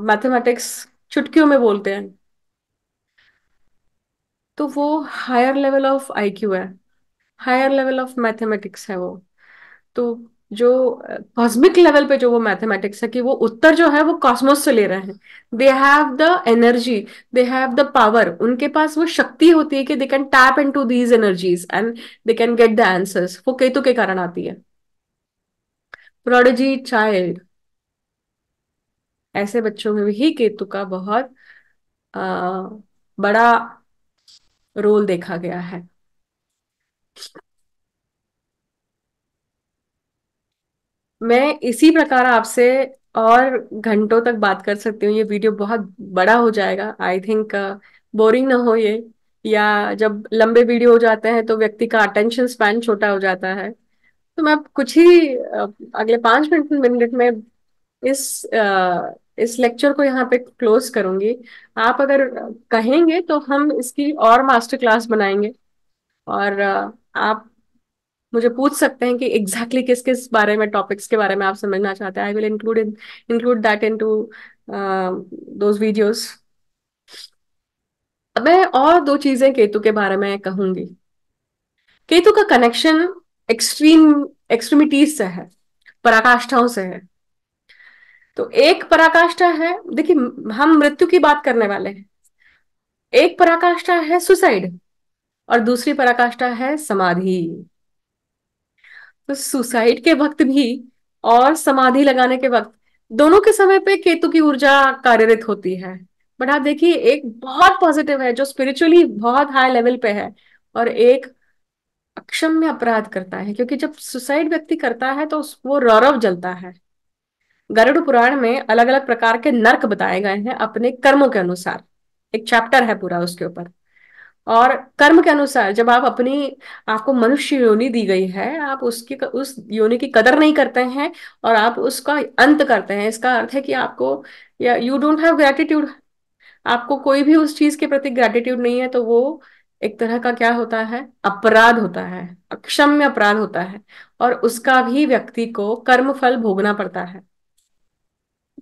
Speaker 1: मैथमेटिक्स चुटकियों में बोलते हैं। तो वो हायर लेवल ऑफ आईक्यू है, हायर लेवल ऑफ मैथमेटिक्स है वो। तो जो कॉस्मिक लेवल पे जो वो मैथमेटिक्स है, कि वो उत्तर जो है वो कॉस्मोस से ले रहे हैं, they have the energy, they have the power, उनके पास वो शक्ति होती है कि they can tap into these energies and they can get the answers. वो केतु के कारण आती है। प्रोडिजी चाइल्ड, ऐसे बच्चों में भी केतु का बहुत आ, बड़ा रोल देखा गया है। मैं इसी प्रकार आपसे और घंटों तक बात कर सकती हूँ, ये वीडियो बहुत बड़ा हो जाएगा आई थिंक, बोरिंग ना हो ये। या जब लंबे वीडियो हो जाते हैं तो व्यक्ति का अटेंशन स्पैन छोटा हो जाता है। तो मैं कुछ ही अगले 5 मिनट में इस लेक्चर को यहाँ पे क्लोज करूंगी। आप अगर कहेंगे तो हम इसकी और मास्टर क्लास बनाएंगे। और आप मुझे पूछ सकते हैं कि एग्जैक्टली किस किस बारे में, टॉपिक्स के बारे में आप समझना चाहते हैं। I will include that into those videos. अब मैं और दो चीजें केतु के बारे में कहूंगी। केतु का कनेक्शन एक्सट्रीमिटीज से है, पराकाष्ठाओं से है। तो एक पराकाष्ठा है, देखिए, हम मृत्यु की बात करने वाले हैं। एक पराकाष्ठा है सुसाइड, और दूसरी पराकाष्ठा है समाधि। तो सुसाइड के वक्त भी और समाधि लगाने के वक्त, दोनों के समय पे केतु की ऊर्जा कार्यरत होती है। बट आप देखिए, एक बहुत पॉजिटिव है जो स्पिरिचुअली बहुत हाई लेवल पे है, और एक अक्षम्य अपराध करता है, क्योंकि जब सुसाइड व्यक्ति करता है तो वो रौरव जलता है। गरुड़ पुराण में अलग अलग प्रकार के नरक बताए गए हैं अपने कर्मों के अनुसार, एक चैप्टर है पूरा उसके ऊपर। और कर्म के अनुसार जब आप अपनी, आपको मनुष्य योनि दी गई है, आप उसकी उस योनि की कदर नहीं करते हैं, और आप उसका अंत करते हैं, इसका अर्थ है कि आपको, या यू डोंट हैव ग्रेटिट्यूड, आपको कोई भी उस चीज के प्रति ग्रेटिट्यूड नहीं है, तो वो एक तरह का क्या होता है, अपराध होता है, अक्षम्य अपराध होता है। और उसका भी व्यक्ति को कर्म फल भोगना पड़ता है।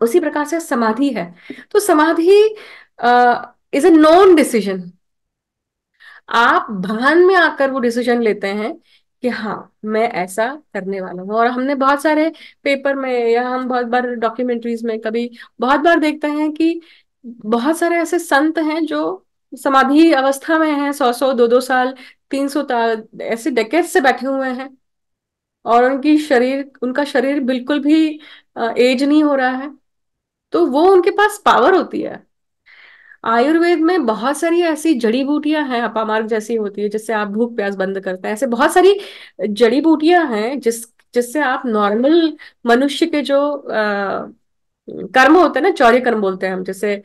Speaker 1: उसी प्रकार से समाधि है। तो समाधि इज ए नॉन डिसीजन। आप भान में आकर वो डिसीजन लेते हैं कि हाँ, मैं ऐसा करने वाला हूँ। और हमने बहुत सारे पेपर में, या हम बहुत बार डॉक्यूमेंट्रीज में कभी बहुत बार देखते हैं कि बहुत सारे ऐसे संत हैं जो समाधि अवस्था में हैं, 100 100 2 2 साल, 300 ऐसे डेकेड से बैठे हुए हैं। और उनका शरीर बिल्कुल भी एज नहीं हो रहा है। तो वो उनके पास पावर होती है। आयुर्वेद में बहुत सारी ऐसी जड़ी बूटियां हैं, अपामार्ग जैसी होती है जिससे आप भूख प्यास बंद करते हैं। ऐसे बहुत सारी जड़ी बूटियां हैं जिससे आप नॉर्मल मनुष्य के जो कर्म होते हैं ना, चौर्य कर्म बोलते हैं हम, जैसे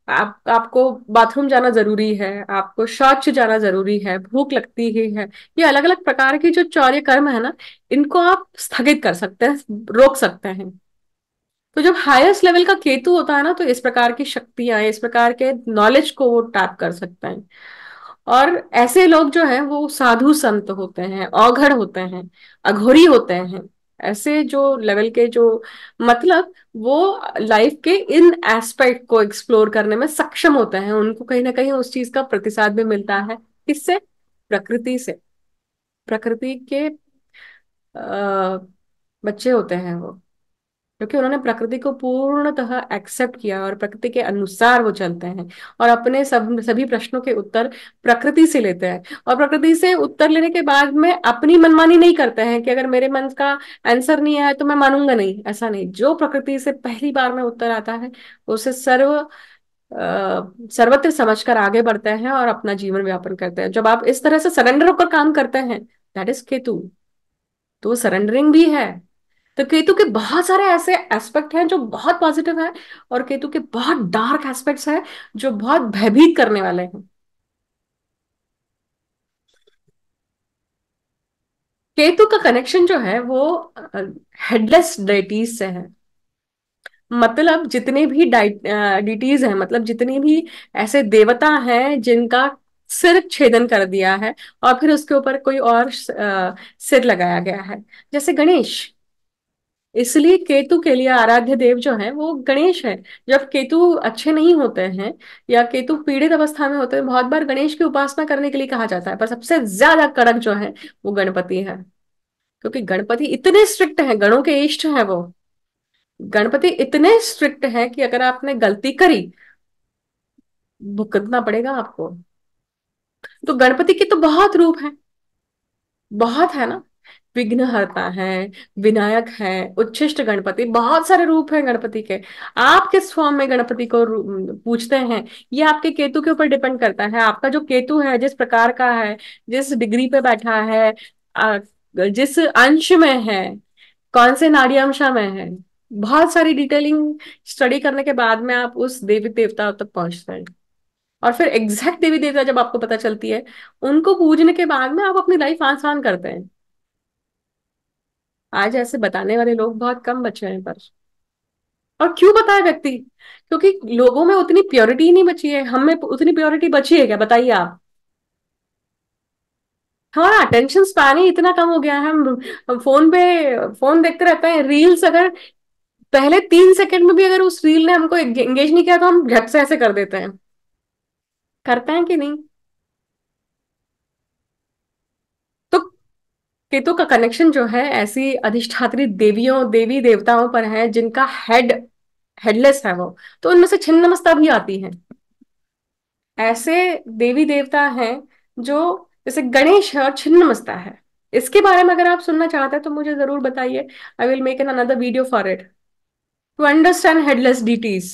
Speaker 1: आपको बाथरूम जाना जरूरी है, आपको शौच जाना जरूरी है, भूख लगती ही है, ये अलग अलग प्रकार की जो चौर्य कर्म है ना, इनको आप स्थगित कर सकते हैं, रोक सकते हैं। तो जब हाईएस्ट लेवल का केतु होता है ना, तो इस प्रकार की शक्तियां, इस प्रकार के नॉलेज को वो टैप कर सकते हैं। और ऐसे लोग जो हैं वो साधु संत होते हैं, औघड़ होते हैं, अघोरी होते हैं। ऐसे जो लेवल के जो, मतलब वो लाइफ के इन एस्पेक्ट को एक्सप्लोर करने में सक्षम होते हैं, उनको कहीं ना कहीं उस चीज का प्रतिसाद भी मिलता है। किससे? प्रकृति से। प्रकृति के बच्चे होते हैं वो, क्योंकि उन्होंने प्रकृति को पूर्णतः एक्सेप्ट किया और प्रकृति के अनुसार वो चलते हैं। और अपने सभी प्रश्नों के उत्तर प्रकृति से लेते हैं। और प्रकृति से उत्तर लेने के बाद में अपनी मनमानी नहीं करते हैं कि अगर मेरे मन का आंसर नहीं आया तो मैं मानूंगा नहीं। ऐसा नहीं, जो प्रकृति से पहली बार में उत्तर आता है उसे सर्वत्र समझकर आगे बढ़ते हैं और अपना जीवन व्यापन करते हैं। जब आप इस तरह से सरेंडर होकर काम करते हैं, दैट इज केतु। तो सरेंडरिंग भी है। तो केतु के बहुत सारे ऐसे एस्पेक्ट हैं जो बहुत पॉजिटिव है, और केतु के बहुत डार्क एस्पेक्ट्स हैं जो बहुत भयभीत करने वाले हैं। केतु का कनेक्शन जो है वो हेडलेस डेटीज से है। मतलब जितने भी डिटीज हैं, मतलब जितनी भी ऐसे देवता हैं जिनका सिर छेदन कर दिया है और फिर उसके ऊपर कोई और सिर लगाया गया है, जैसे गणेश। इसलिए केतु के लिए आराध्य देव जो है वो गणेश है। जब केतु अच्छे नहीं होते हैं या केतु पीड़ित अवस्था में होते हैं, बहुत बार गणेश की उपासना करने के लिए कहा जाता है, पर सबसे ज्यादा कड़क जो है वो गणपति है। क्योंकि गणपति इतने स्ट्रिक्ट हैं, गणों के इष्ट हैं वो। गणपति इतने स्ट्रिक्ट है कि अगर आपने गलती करी, भुगतना पड़ेगा आपको। तो गणपति के तो बहुत रूप है, बहुत है ना। विघ्नहर्ता है, विनायक है, उच्छिष्ट गणपति, बहुत सारे रूप हैं गणपति के। आप किस फॉर्म में गणपति को पूछते हैं, ये आपके केतु के ऊपर डिपेंड करता है। आपका जो केतु है जिस प्रकार का है, जिस डिग्री पे बैठा है, आ, जिस अंश में है, कौन से नाड़ी अंशा में है, बहुत सारी डिटेलिंग स्टडी करने के बाद में आप उस देवी देवता तक पहुंचते हैं। और फिर एग्जैक्ट देवी देवता जब आपको पता चलती है, उनको पूजने के बाद में आप अपनी लाइफ आसान करते हैं। आज ऐसे बताने वाले लोग बहुत कम बचे हैं पर। और क्यों बताए व्यक्ति? क्योंकि लोगों में उतनी प्योरिटी ही नहीं बची है। हम में उतनी प्योरिटी बची है क्या, बताइए आप? हमारा अटेंशन स्पैन ही इतना कम हो गया है। हम फोन पे फोन देखते रहते हैं, रील्स। अगर पहले 3 सेकंड में भी अगर उस रील ने हमको एंगेज नहीं किया तो हम झट से ऐसे कर देते हैं। करते हैं कि नहीं? तो केतु का कनेक्शन जो है ऐसी अधिष्ठात्री देवियों, देवी देवताओं पर है जिनका हेडलेस है वो। तो उनमें से छिन्नमस्ता भी आती है। ऐसे देवी देवता हैं जो, जैसे गणेश है और छिन्नमस्ता है। इसके बारे में अगर आप सुनना चाहते हैं तो मुझे जरूर बताइए। I will make an another video for it to understand headless deities.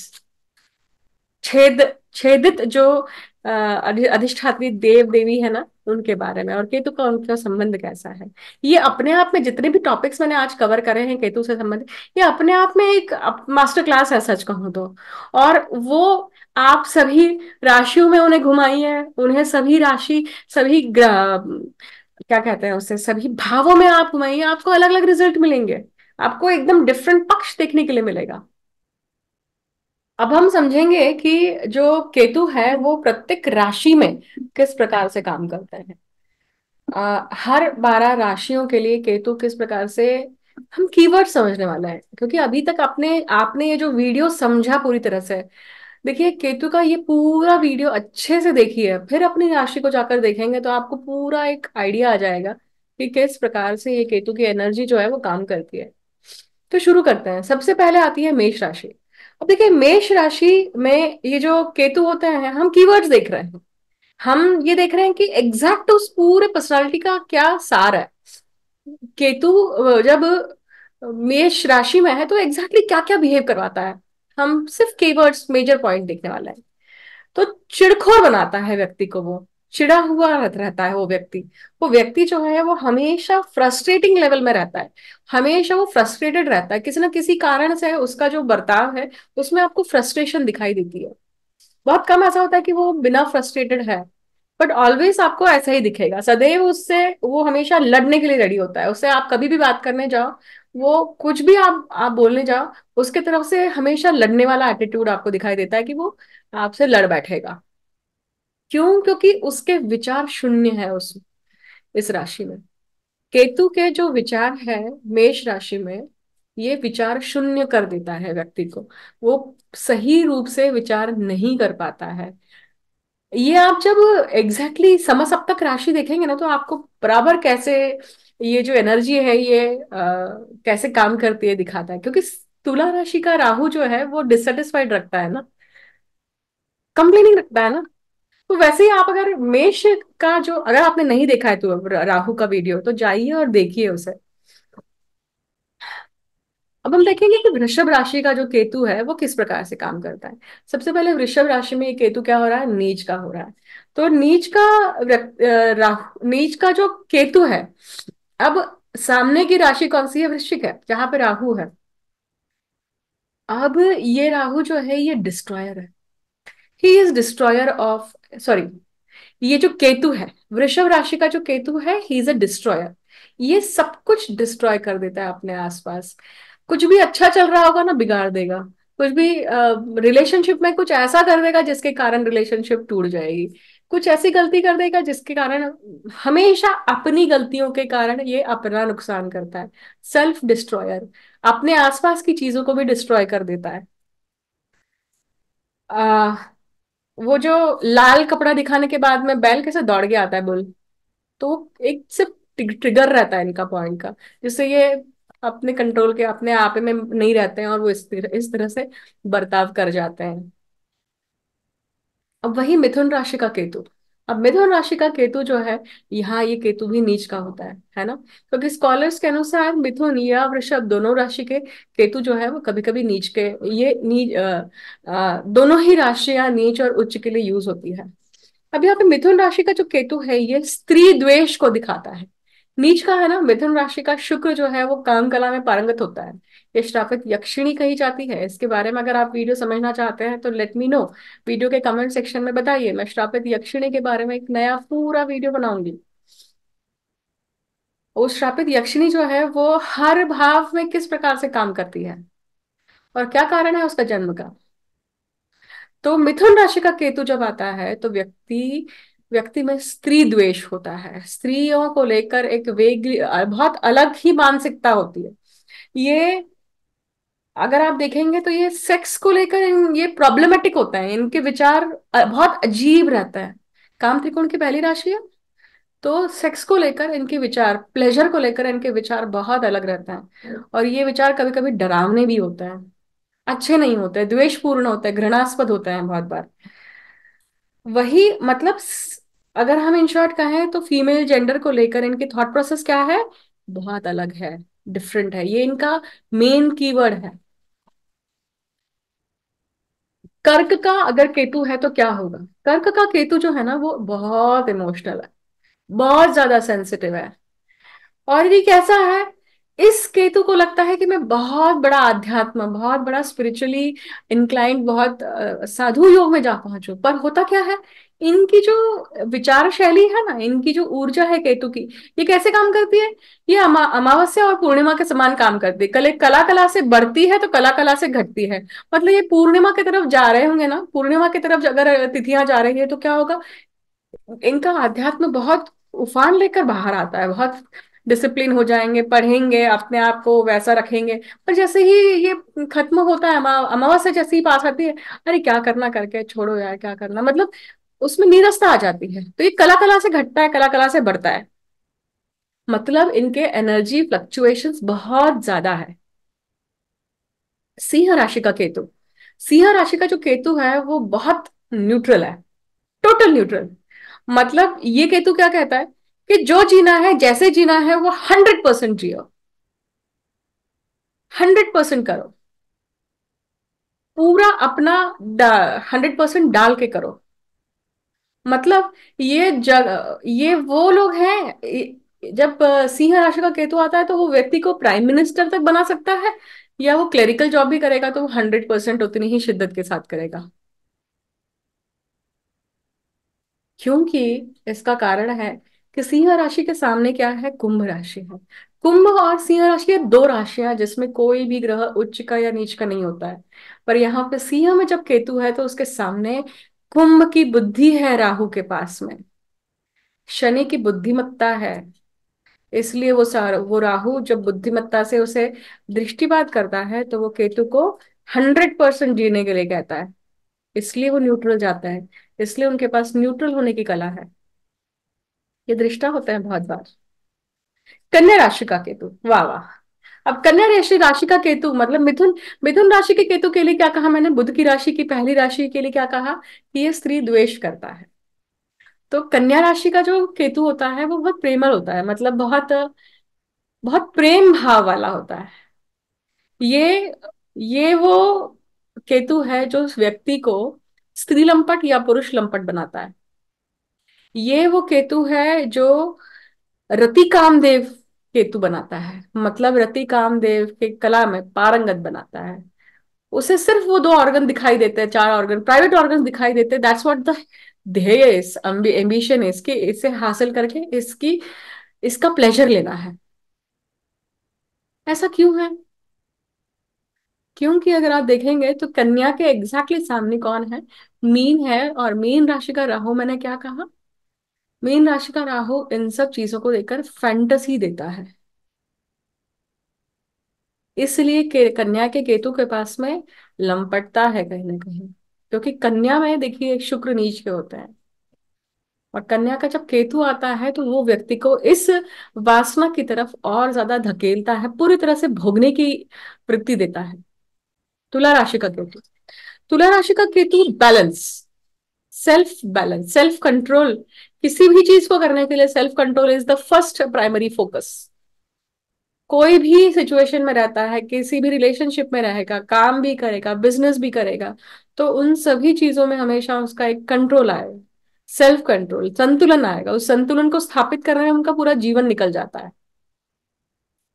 Speaker 1: छेदित जो अधिष्ठात्री देव देवी है ना, उनके बारे में, और केतु का उनका संबंध कैसा है। ये अपने आप में जितने भी टॉपिक्स मैंने आज कवर करे हैं केतु से संबंधित, ये अपने आप में एक मास्टर क्लास है, सच कहूं तो। और वो आप सभी राशियों में उन्हें घुमाइए, उन्हें सभी राशि, सभी क्या कहते हैं उसे, सभी भावों में आप घुमाइए, आपको अलग अलग रिजल्ट मिलेंगे। आपको एकदम डिफरेंट पक्ष देखने के लिए मिलेगा। अब हम समझेंगे कि जो केतु है वो प्रत्येक राशि में किस प्रकार से काम करते हैं। हर 12 राशियों के लिए केतु किस प्रकार से, हम कीवर्ड समझने वाला है। क्योंकि अभी तक आपने आपने ये जो वीडियो समझा पूरी तरह से, देखिए केतु का ये पूरा वीडियो अच्छे से देखिए, फिर अपनी राशि को जाकर देखेंगे तो आपको पूरा एक आइडिया आ जाएगा कि किस प्रकार से ये केतु की एनर्जी जो है वो काम करती है। तो शुरू करते हैं। सबसे पहले आती है मेष राशि। अब देखिए मेष राशि में ये जो केतु होते हैं, हम कीवर्ड्स देख रहे हैं। हम ये देख रहे हैं कि एग्जैक्ट उस पूरे पर्सनालिटी का क्या सार है। केतु जब मेष राशि में है तो एग्जैक्टली क्या क्या बिहेव करवाता है, हम सिर्फ कीवर्ड्स मेजर पॉइंट देखने वाला है। तो चिड़खोर बनाता है व्यक्ति को वो, चिड़ा हुआ रहता है वो व्यक्ति जो है वो हमेशा फ्रस्ट्रेटिंग लेवल में रहता है। हमेशा वो फ्रस्ट्रेटेड रहता है, किसी ना किसी कारण से उसका जो बर्ताव है उसमें आपको फ्रस्ट्रेशन दिखाई देती है। बहुत कम ऐसा होता है कि वो बिना फ्रस्ट्रेटेड है। बट ऑलवेज आपको ऐसा ही दिखेगा, सदैव उससे वो हमेशा लड़ने के लिए रेडी होता है। उससे आप कभी भी बात करने जाओ, वो कुछ भी आप बोलने जाओ, उसके तरफ से हमेशा लड़ने वाला एटीट्यूड आपको दिखाई देता है कि वो आपसे लड़ बैठेगा। क्यों? क्योंकि उसके विचार शून्य है उस इस राशि में। केतु के जो विचार है मेष राशि में, ये विचार शून्य कर देता है व्यक्ति को। वो सही रूप से विचार नहीं कर पाता है। ये आप जब एग्जैक्टली समसप्तक राशि देखेंगे ना, तो आपको बराबर कैसे ये जो एनर्जी है ये कैसे काम करती है दिखाता है। क्योंकि तुला राशि का राहु जो है वो डिससेटिस्फाइड रखता है ना, कंप्लेनिंग रखता है ना। तो वैसे ही आप अगर मेष का जो, अगर आपने नहीं देखा है तो राहु का वीडियो, तो जाइए और देखिए उसे। अब हम देखेंगे कि वृषभ राशि का जो केतु है वो किस प्रकार से काम करता है। सबसे पहले वृषभ राशि में ये केतु क्या हो रहा है, नीच का हो रहा है। तो नीच का राहु, नीच का जो केतु है, अब सामने की राशि कौन सी है, वृश्चिक है, जहां पे राहु है। अब ये राहु जो है ये डिस्ट्रॉयर है। He is destroyer of, sorry, ये जो केतु है, वृषभ राशि का जो केतु है, ही इज अ डिस्ट्रॉयर। ये सब कुछ डिस्ट्रॉय कर देता है अपने आसपास। कुछ भी अच्छा चल रहा होगा ना, बिगाड़ देगा। कुछ भी रिलेशनशिप में कुछ ऐसा कर देगा जिसके कारण रिलेशनशिप टूट जाएगी। कुछ ऐसी गलती कर देगा जिसके कारण, हमेशा अपनी गलतियों के कारण ये अपना नुकसान करता है। सेल्फ डिस्ट्रॉयर, अपने आसपास की चीजों को भी डिस्ट्रॉय कर देता है। आ, वो जो लाल कपड़ा दिखाने के बाद में बैल कैसे दौड़ के आता है बुल, तो एक सिर्फ ट्रिगर रहता है इनका पॉइंट का, जिससे ये अपने कंट्रोल के, अपने आप में नहीं रहते हैं, और वो इस तरह से बर्ताव कर जाते हैं। अब वही मिथुन राशि का केतु। अब मिथुन राशि का केतु जो है, यहाँ ये केतु भी नीच का होता है ना। क्योंकि स्कॉलर्स के अनुसार मिथुन या वृषभ दोनों राशि के केतु जो है वो कभी कभी नीच के, ये दोनों ही राशियां नीच और उच्च के लिए यूज होती है। अब यहाँ पे मिथुन राशि का जो केतु है ये स्त्री द्वेष को दिखाता है। नीच का है ना, मिथुन राशि का शुक्र जो है वो काम कला में पारंगत होता है। ये श्रापित यक्षिणी कही जाती है। इसके बारे में अगर आप वीडियो समझना चाहते हैं तो लेट मी नो, वीडियो के कमेंट सेक्शन में बताइए। मैं श्रापित यक्षिणी के बारे में एक नया पूरा वीडियो बनाऊंगी। वो श्रापित यक्षिणी जो है वो हर भाव में किस प्रकार से काम करती है और क्या कारण है उसका जन्म का। तो मिथुन राशि का केतु जब आता है तो व्यक्ति व्यक्ति में स्त्री द्वेष होता है। स्त्रियों को लेकर एक वेग, बहुत अलग ही मानसिकता होती है। ये अगर आप देखेंगे तो ये सेक्स को लेकर ये प्रॉब्लमेटिक होता है। इनके विचार बहुत अजीब रहता है। काम त्रिकोण की पहली राशि है, तो सेक्स को लेकर इनके विचार, प्लेजर को लेकर इनके विचार बहुत अलग रहता है। और ये विचार कभी कभी डरावने भी होते हैं, अच्छे नहीं होते, द्वेषपूर्ण होते हैं, घृणास्पद होते हैं बहुत बार। वही मतलब अगर हम इन शॉर्ट कहें तो फीमेल जेंडर को लेकर इनकी थॉट प्रोसेस क्या है, बहुत अलग है, डिफरेंट है। ये इनका मेन कीवर्ड है। कर्क का अगर केतु है तो क्या होगा, कर्क का केतु जो है ना वो बहुत इमोशनल है, बहुत ज्यादा सेंसिटिव है। और ये कैसा है, इस केतु को लगता है कि मैं बहुत बड़ा अध्यात्म, बहुत बड़ा स्पिरिचुअली इंक्लाइंड, बहुत साधु योग में जा पहुंचू। पर होता क्या है, इनकी जो विचार शैली है ना, इनकी जो ऊर्जा है केतु की, ये कैसे काम करती है, ये अमावस्या और पूर्णिमा के समान काम करती है। कला कला से बढ़ती है तो कला कला से घटती है। मतलब ये पूर्णिमा की तरफ जा रहे होंगे ना, पूर्णिमा की तरफ अगर तिथियां जा रही है तो क्या होगा, इनका अध्यात्म बहुत उफान लेकर बाहर आता है। बहुत डिसिप्लिन हो जाएंगे, पढ़ेंगे, अपने आप को वैसा रखेंगे। पर जैसे ही ये खत्म होता है, अमावस्या जैसे ही पास आती है, अरे क्या करना, करके छोड़ो यार, क्या करना, मतलब उसमें नीरसता आ जाती है। तो ये कला कला से घटता है, कला कला से बढ़ता है। मतलब इनके एनर्जी फ्लक्चुएशंस बहुत ज्यादा है। सिंह राशि का केतु, सिंह राशि का जो केतु है वो बहुत न्यूट्रल है, टोटल न्यूट्रल। मतलब ये केतु क्या कहता है कि जो जीना है, जैसे जीना है, वो 100% जियो, 100% करो, पूरा अपना 100% डाल के करो। मतलब ये वो लोग हैं, जब सिंह राशि का केतु आता है तो वो व्यक्ति को प्राइम मिनिस्टर तक बना सकता है, या वो क्लेरिकल जॉब भी करेगा तो वो 100% उतनी ही शिद्दत के साथ करेगा। क्योंकि इसका कारण है कि सिंह राशि के सामने क्या है, कुंभ राशि है। कुंभ और सिंह राशि ये दो राशियां जिसमें कोई भी ग्रह उच्च का या नीच का नहीं होता है। पर यहाँ पे सिंह में जब केतु है तो उसके सामने कुंभ की बुद्धि है राहु के पास में, शनि की बुद्धिमत्ता है। इसलिए वो राहु जब बुद्धिमत्ता से उसे दृष्टिपात करता है तो वो केतु को 100% जीने के लिए कहता है। इसलिए वो न्यूट्रल जाता है। इसलिए उनके पास न्यूट्रल होने की कला है। ये दृष्टा होता है बहुत बार। कन्या राशि का केतु, वाह वाह। अब कन्या राशि राशि का केतु मतलब मिथुन, मिथुन राशि के केतु के लिए क्या कहा मैंने, बुध की राशि की पहली राशि के लिए क्या कहा कि ये स्त्री द्वेष करता है। तो कन्या राशि का जो केतु होता है वो बहुत प्रेमल होता है, मतलब बहुत बहुत प्रेम भाव वाला होता है। ये ये वो केतु है जो उस व्यक्ति को स्त्री लंपट या पुरुष लंपट बनाता है। ये वो केतु है जो रति कामदेव केतु बनाता है, मतलब रति कामदेव के कला में पारंगत बनाता है। उसे सिर्फ वो दो ऑर्गन दिखाई देते हैं, चार ऑर्गन प्राइवेट ऑर्गन दिखाई देते हैं, दैट्स व्हाट द ध्येय इज, एम्बिशन इज कि इसे हासिल करके इसकी इसका प्लेजर लेना है। ऐसा क्यों है? क्योंकि अगर आप देखेंगे तो कन्या के एग्जैक्टली सामने कौन है, मीन है। और मीन राशि का राहु, मैंने क्या कहा, मीन राशि का राहु इन सब चीजों को देखकर फैंटेसी देता है। इसलिए कन्या के केतु के पास में लंपटता है कहीं ना कहीं, क्योंकि कन्या में देखिए शुक्र नीच के होते हैं। और कन्या का जब केतु आता है तो वो व्यक्ति को इस वासना की तरफ और ज्यादा धकेलता है, पूरी तरह से भोगने की वृत्ति देता है। तुला राशि का केतु, तुला राशि का Ketu balance, self balance, self control. किसी भी चीज को करने के लिए self control is the first primary focus. कोई भी सिचुएशन में रहता है, किसी भी रिलेशनशिप में रहेगा, काम भी करेगा, बिजनेस भी करेगा, तो उन सभी चीजों में हमेशा उसका एक कंट्रोल आएगा, सेल्फ कंट्रोल, संतुलन आएगा। उस संतुलन को स्थापित करने में उनका पूरा जीवन निकल जाता है।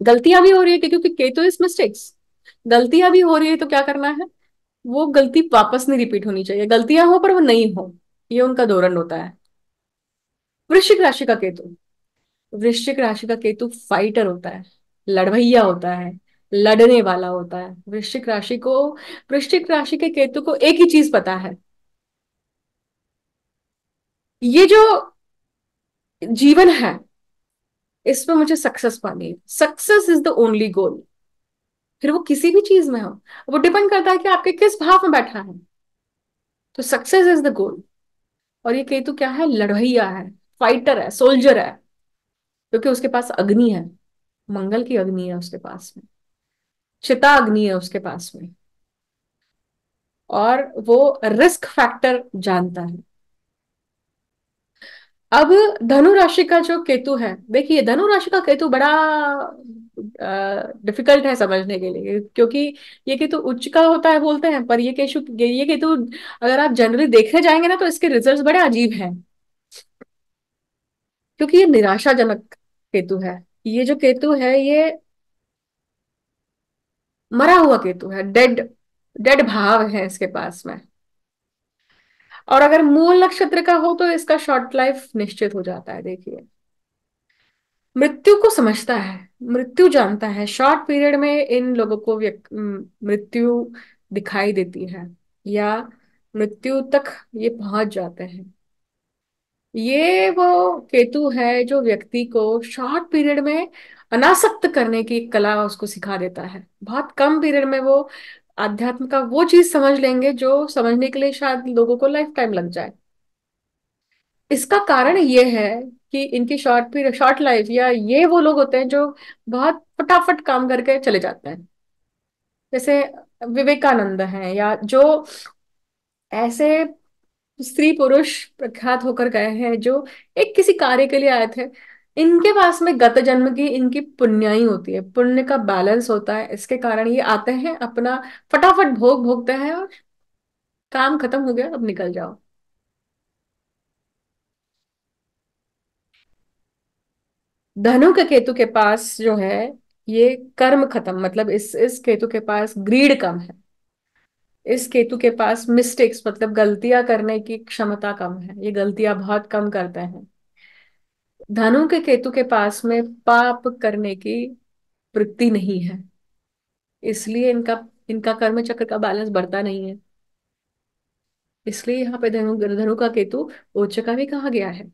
Speaker 1: गलतियां भी हो रही है क्योंकि केतु इज मिस्टेक्स, गलतियां भी हो रही है तो क्या करना है, वो गलती वापस नहीं रिपीट होनी चाहिए, गलतियां हो पर वो नहीं हो, ये उनका धोरण होता है। वृश्चिक राशि का केतु, वृश्चिक राशि का केतु फाइटर होता है, लड़भैया होता है, लड़ने वाला होता है। वृश्चिक राशि के केतु को एक ही चीज पता है, ये जो जीवन है इसमें मुझे सक्सेस पानी है, success is the only goal. फिर वो किसी भी चीज में हो, वो डिपेंड करता है कि आपके किस भाव में बैठा है। तो सक्सेस इज द गोल। और ये केतु क्या है, लड़भैया है, फाइटर है, सोल्जर है, क्योंकि उसके पास अग्नि है, मंगल की अग्नि है उसके पास में, चिता अग्नि है उसके पास में। और वो रिस्क फैक्टर जानता है। अब धनु राशि का जो केतु है, देखिए धनु राशि का केतु बड़ा डिफिकल्ट है समझने के लिए, क्योंकि ये केतु उच्च का होता है बोलते हैं, पर ये केतु अगर आप जनरली देखने जाएंगे ना तो इसके रिजल्ट्स बड़े अजीब हैं, क्योंकि ये निराशाजनक केतु है। ये जो केतु है ये मरा हुआ केतु है, डेड, डेड भाव है इसके पास में। और अगर मूल नक्षत्र का हो तो इसका शॉर्ट लाइफ निश्चित हो जाता है। देखिए मृत्यु को समझता है, मृत्यु जानता है, शॉर्ट पीरियड में इन लोगों को मृत्यु दिखाई देती है, या मृत्यु तक ये पहुंच जाते हैं। ये वो केतु है जो व्यक्ति को शॉर्ट पीरियड में अनासक्त करने की कला उसको सिखा देता है। बहुत कम पीरियड में वो आध्यात्म का वो चीज समझ लेंगे जो समझने के लिए शायद लोगों को लाइफ टाइम लग जाए। इसका कारण ये है कि इनकी शॉर्ट पीरियड, शॉर्ट लाइफ, या ये वो लोग होते हैं जो बहुत फटाफट काम करके चले जाते हैं। जैसे विवेकानंद हैं, या जो ऐसे स्त्री पुरुष प्रख्यात होकर गए हैं जो एक किसी कार्य के लिए आए थे। इनके पास में गत जन्म की इनकी पुण्याई होती है, पुण्य का बैलेंस होता है, इसके कारण ये आते हैं, अपना फटाफट भोग भोगते हैं और काम खत्म हो गया अब निकल जाओ। धनु के केतु के पास जो है ये कर्म खत्म, मतलब इस केतु के पास ग्रीड कम है। इस केतु के पास मिस्टेक्स मतलब गलतियां करने की क्षमता कम है, ये गलतियां बहुत कम करते हैं। धनु के केतु के पास में पाप करने की वृत्ति नहीं है, इसलिए इनका इनका कर्म चक्र का बैलेंस बढ़ता नहीं है। इसलिए यहाँ पे धनु धनु का केतु उच्च का भी कहा गया है।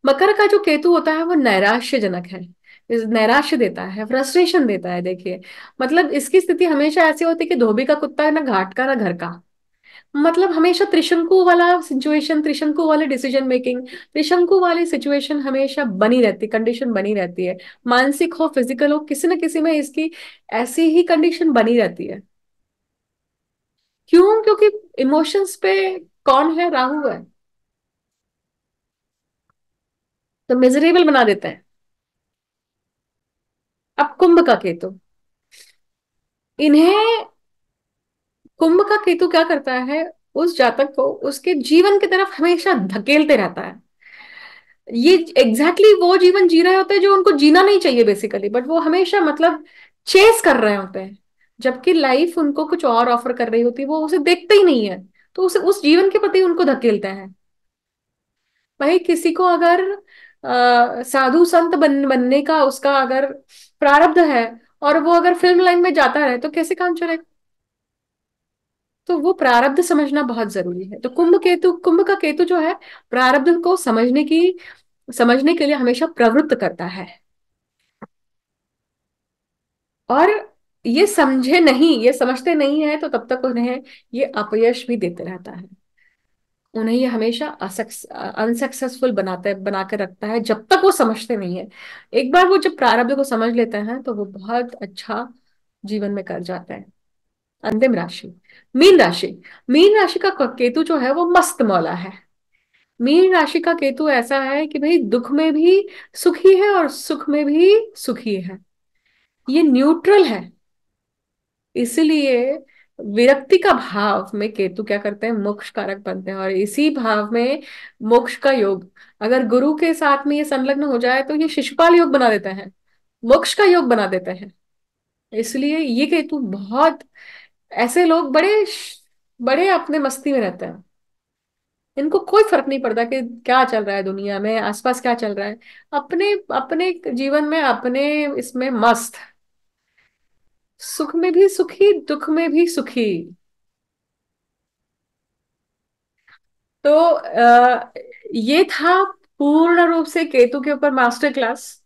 Speaker 1: मकर का जो केतु होता है वो नैराश्यजनक है, नैराश्य देता है, फ्रस्ट्रेशन देता है। देखिए, मतलब इसकी स्थिति हमेशा ऐसी होती है कि धोबी का कुत्ता है, ना घाट का ना घर का। मतलब हमेशा त्रिशंकु वाला सिचुएशन, त्रिशंकु वाले डिसीजन मेकिंग, त्रिशंकु वाली सिचुएशन हमेशा बनी रहती, कंडीशन बनी रहती है। मानसिक हो फिजिकल हो, किसी न किसी में इसकी ऐसी ही कंडीशन बनी रहती है। क्यों? क्योंकि इमोशंस पे कौन है? राहु है, तो मिजरेबल बना देता है। अब कुंभ का केतु, इन्हें कुंभ का केतु क्या करता है? उस जातक को उसके जीवन की तरफ हमेशा धकेलते रहता है। ये एग्जैक्टली वो जीवन जी रहे होते हैं जो उनको जीना नहीं चाहिए बेसिकली, बट वो हमेशा मतलब चेस कर रहे होते हैं, जबकि लाइफ उनको कुछ और ऑफर कर रही होती है, वो उसे देखते ही नहीं है, तो उसे उस जीवन के प्रति उनको धकेलते हैं। भाई किसी को अगर साधु संत बनने का उसका अगर प्रारब्ध है, और वो अगर फिल्म लाइन में जाता रहे, तो कैसे काम चलेगा? तो वो प्रारब्ध समझना बहुत जरूरी है। तो कुंभ का केतु जो है, प्रारब्ध को समझने के लिए हमेशा प्रवृत्त करता है। और ये समझते नहीं है, तो तब तक उन्हें ये अपयश भी देते रहता है। उन्हें ये हमेशा अनसक्सेसफुल बना कर रखता है, जब तक वो समझते नहीं है। एक बार वो जब प्रारब्ध को समझ लेते हैं, तो वो बहुत अच्छा जीवन में कर जाते हैं। अंतिम राशि मीन राशि। मीन राशि का केतु जो है वो मस्त मौला है। मीन राशि का केतु ऐसा है कि भाई दुख में भी सुखी है और सुख में भी सुखी है, ये न्यूट्रल है। इसलिए विरक्ति का भाव में केतु क्या करते हैं? मोक्ष कारक बनते हैं। और इसी भाव में मोक्ष का योग, अगर गुरु के साथ में ये संलग्न हो जाए, तो ये शिशुपाल योग बना देते हैं, मोक्ष का योग बना देते हैं। इसलिए ये केतु बहुत, ऐसे लोग बड़े बड़े अपने मस्ती में रहते हैं। इनको कोई फर्क नहीं पड़ता कि क्या चल रहा है दुनिया में, आसपास क्या चल रहा है। अपने अपने जीवन में, अपने इसमें मस्त, सुख में भी सुखी, दुख में भी सुखी। तो ये था पूर्ण रूप से केतु के ऊपर मास्टर क्लास।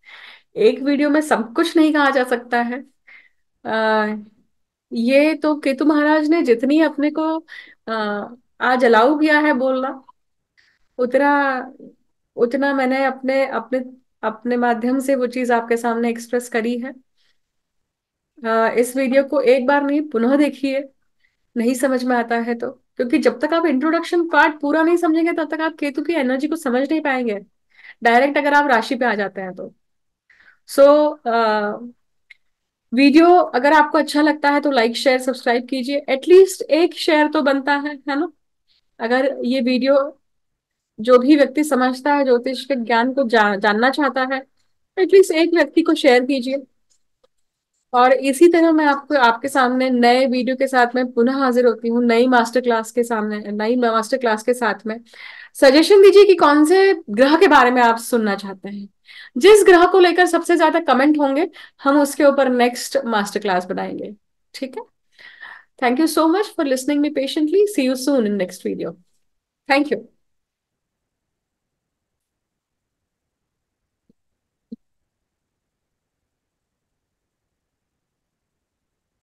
Speaker 1: एक वीडियो में सब कुछ नहीं कहा जा सकता है। आ, ये तो केतु महाराज ने जितनी अपने को आज अलाउ किया है बोलना, उतना उतना मैंने अपने अपने अपने माध्यम से वो चीज आपके सामने एक्सप्रेस करी है। इस वीडियो को एक बार नहीं, पुनः देखिए, नहीं समझ में आता है तो, क्योंकि जब तक आप इंट्रोडक्शन पार्ट पूरा नहीं समझेंगे, तब तक आप केतु की एनर्जी को समझ नहीं पाएंगे। डायरेक्ट अगर आप राशि पे आ जाते हैं तो। सो वीडियो अगर आपको अच्छा लगता है तो लाइक शेयर सब्सक्राइब कीजिए, एटलीस्ट एक शेयर तो बनता है ना? अगर ये वीडियो जो भी व्यक्ति समझता है, ज्योतिष के ज्ञान को जानना चाहता है, एटलीस्ट एक व्यक्ति को शेयर कीजिए। और इसी तरह मैं आपको आपके सामने नए वीडियो के साथ में पुनः हाजिर होती हूँ, नई मास्टर क्लास के साथ में। सजेशन दीजिए कि कौन से ग्रह के बारे में आप सुनना चाहते हैं। जिस ग्रह को लेकर सबसे ज्यादा कमेंट होंगे, हम उसके ऊपर नेक्स्ट मास्टर क्लास बनाएंगे। ठीक है? Thank you so much for listening me patiently. See you soon in next video. Thank you.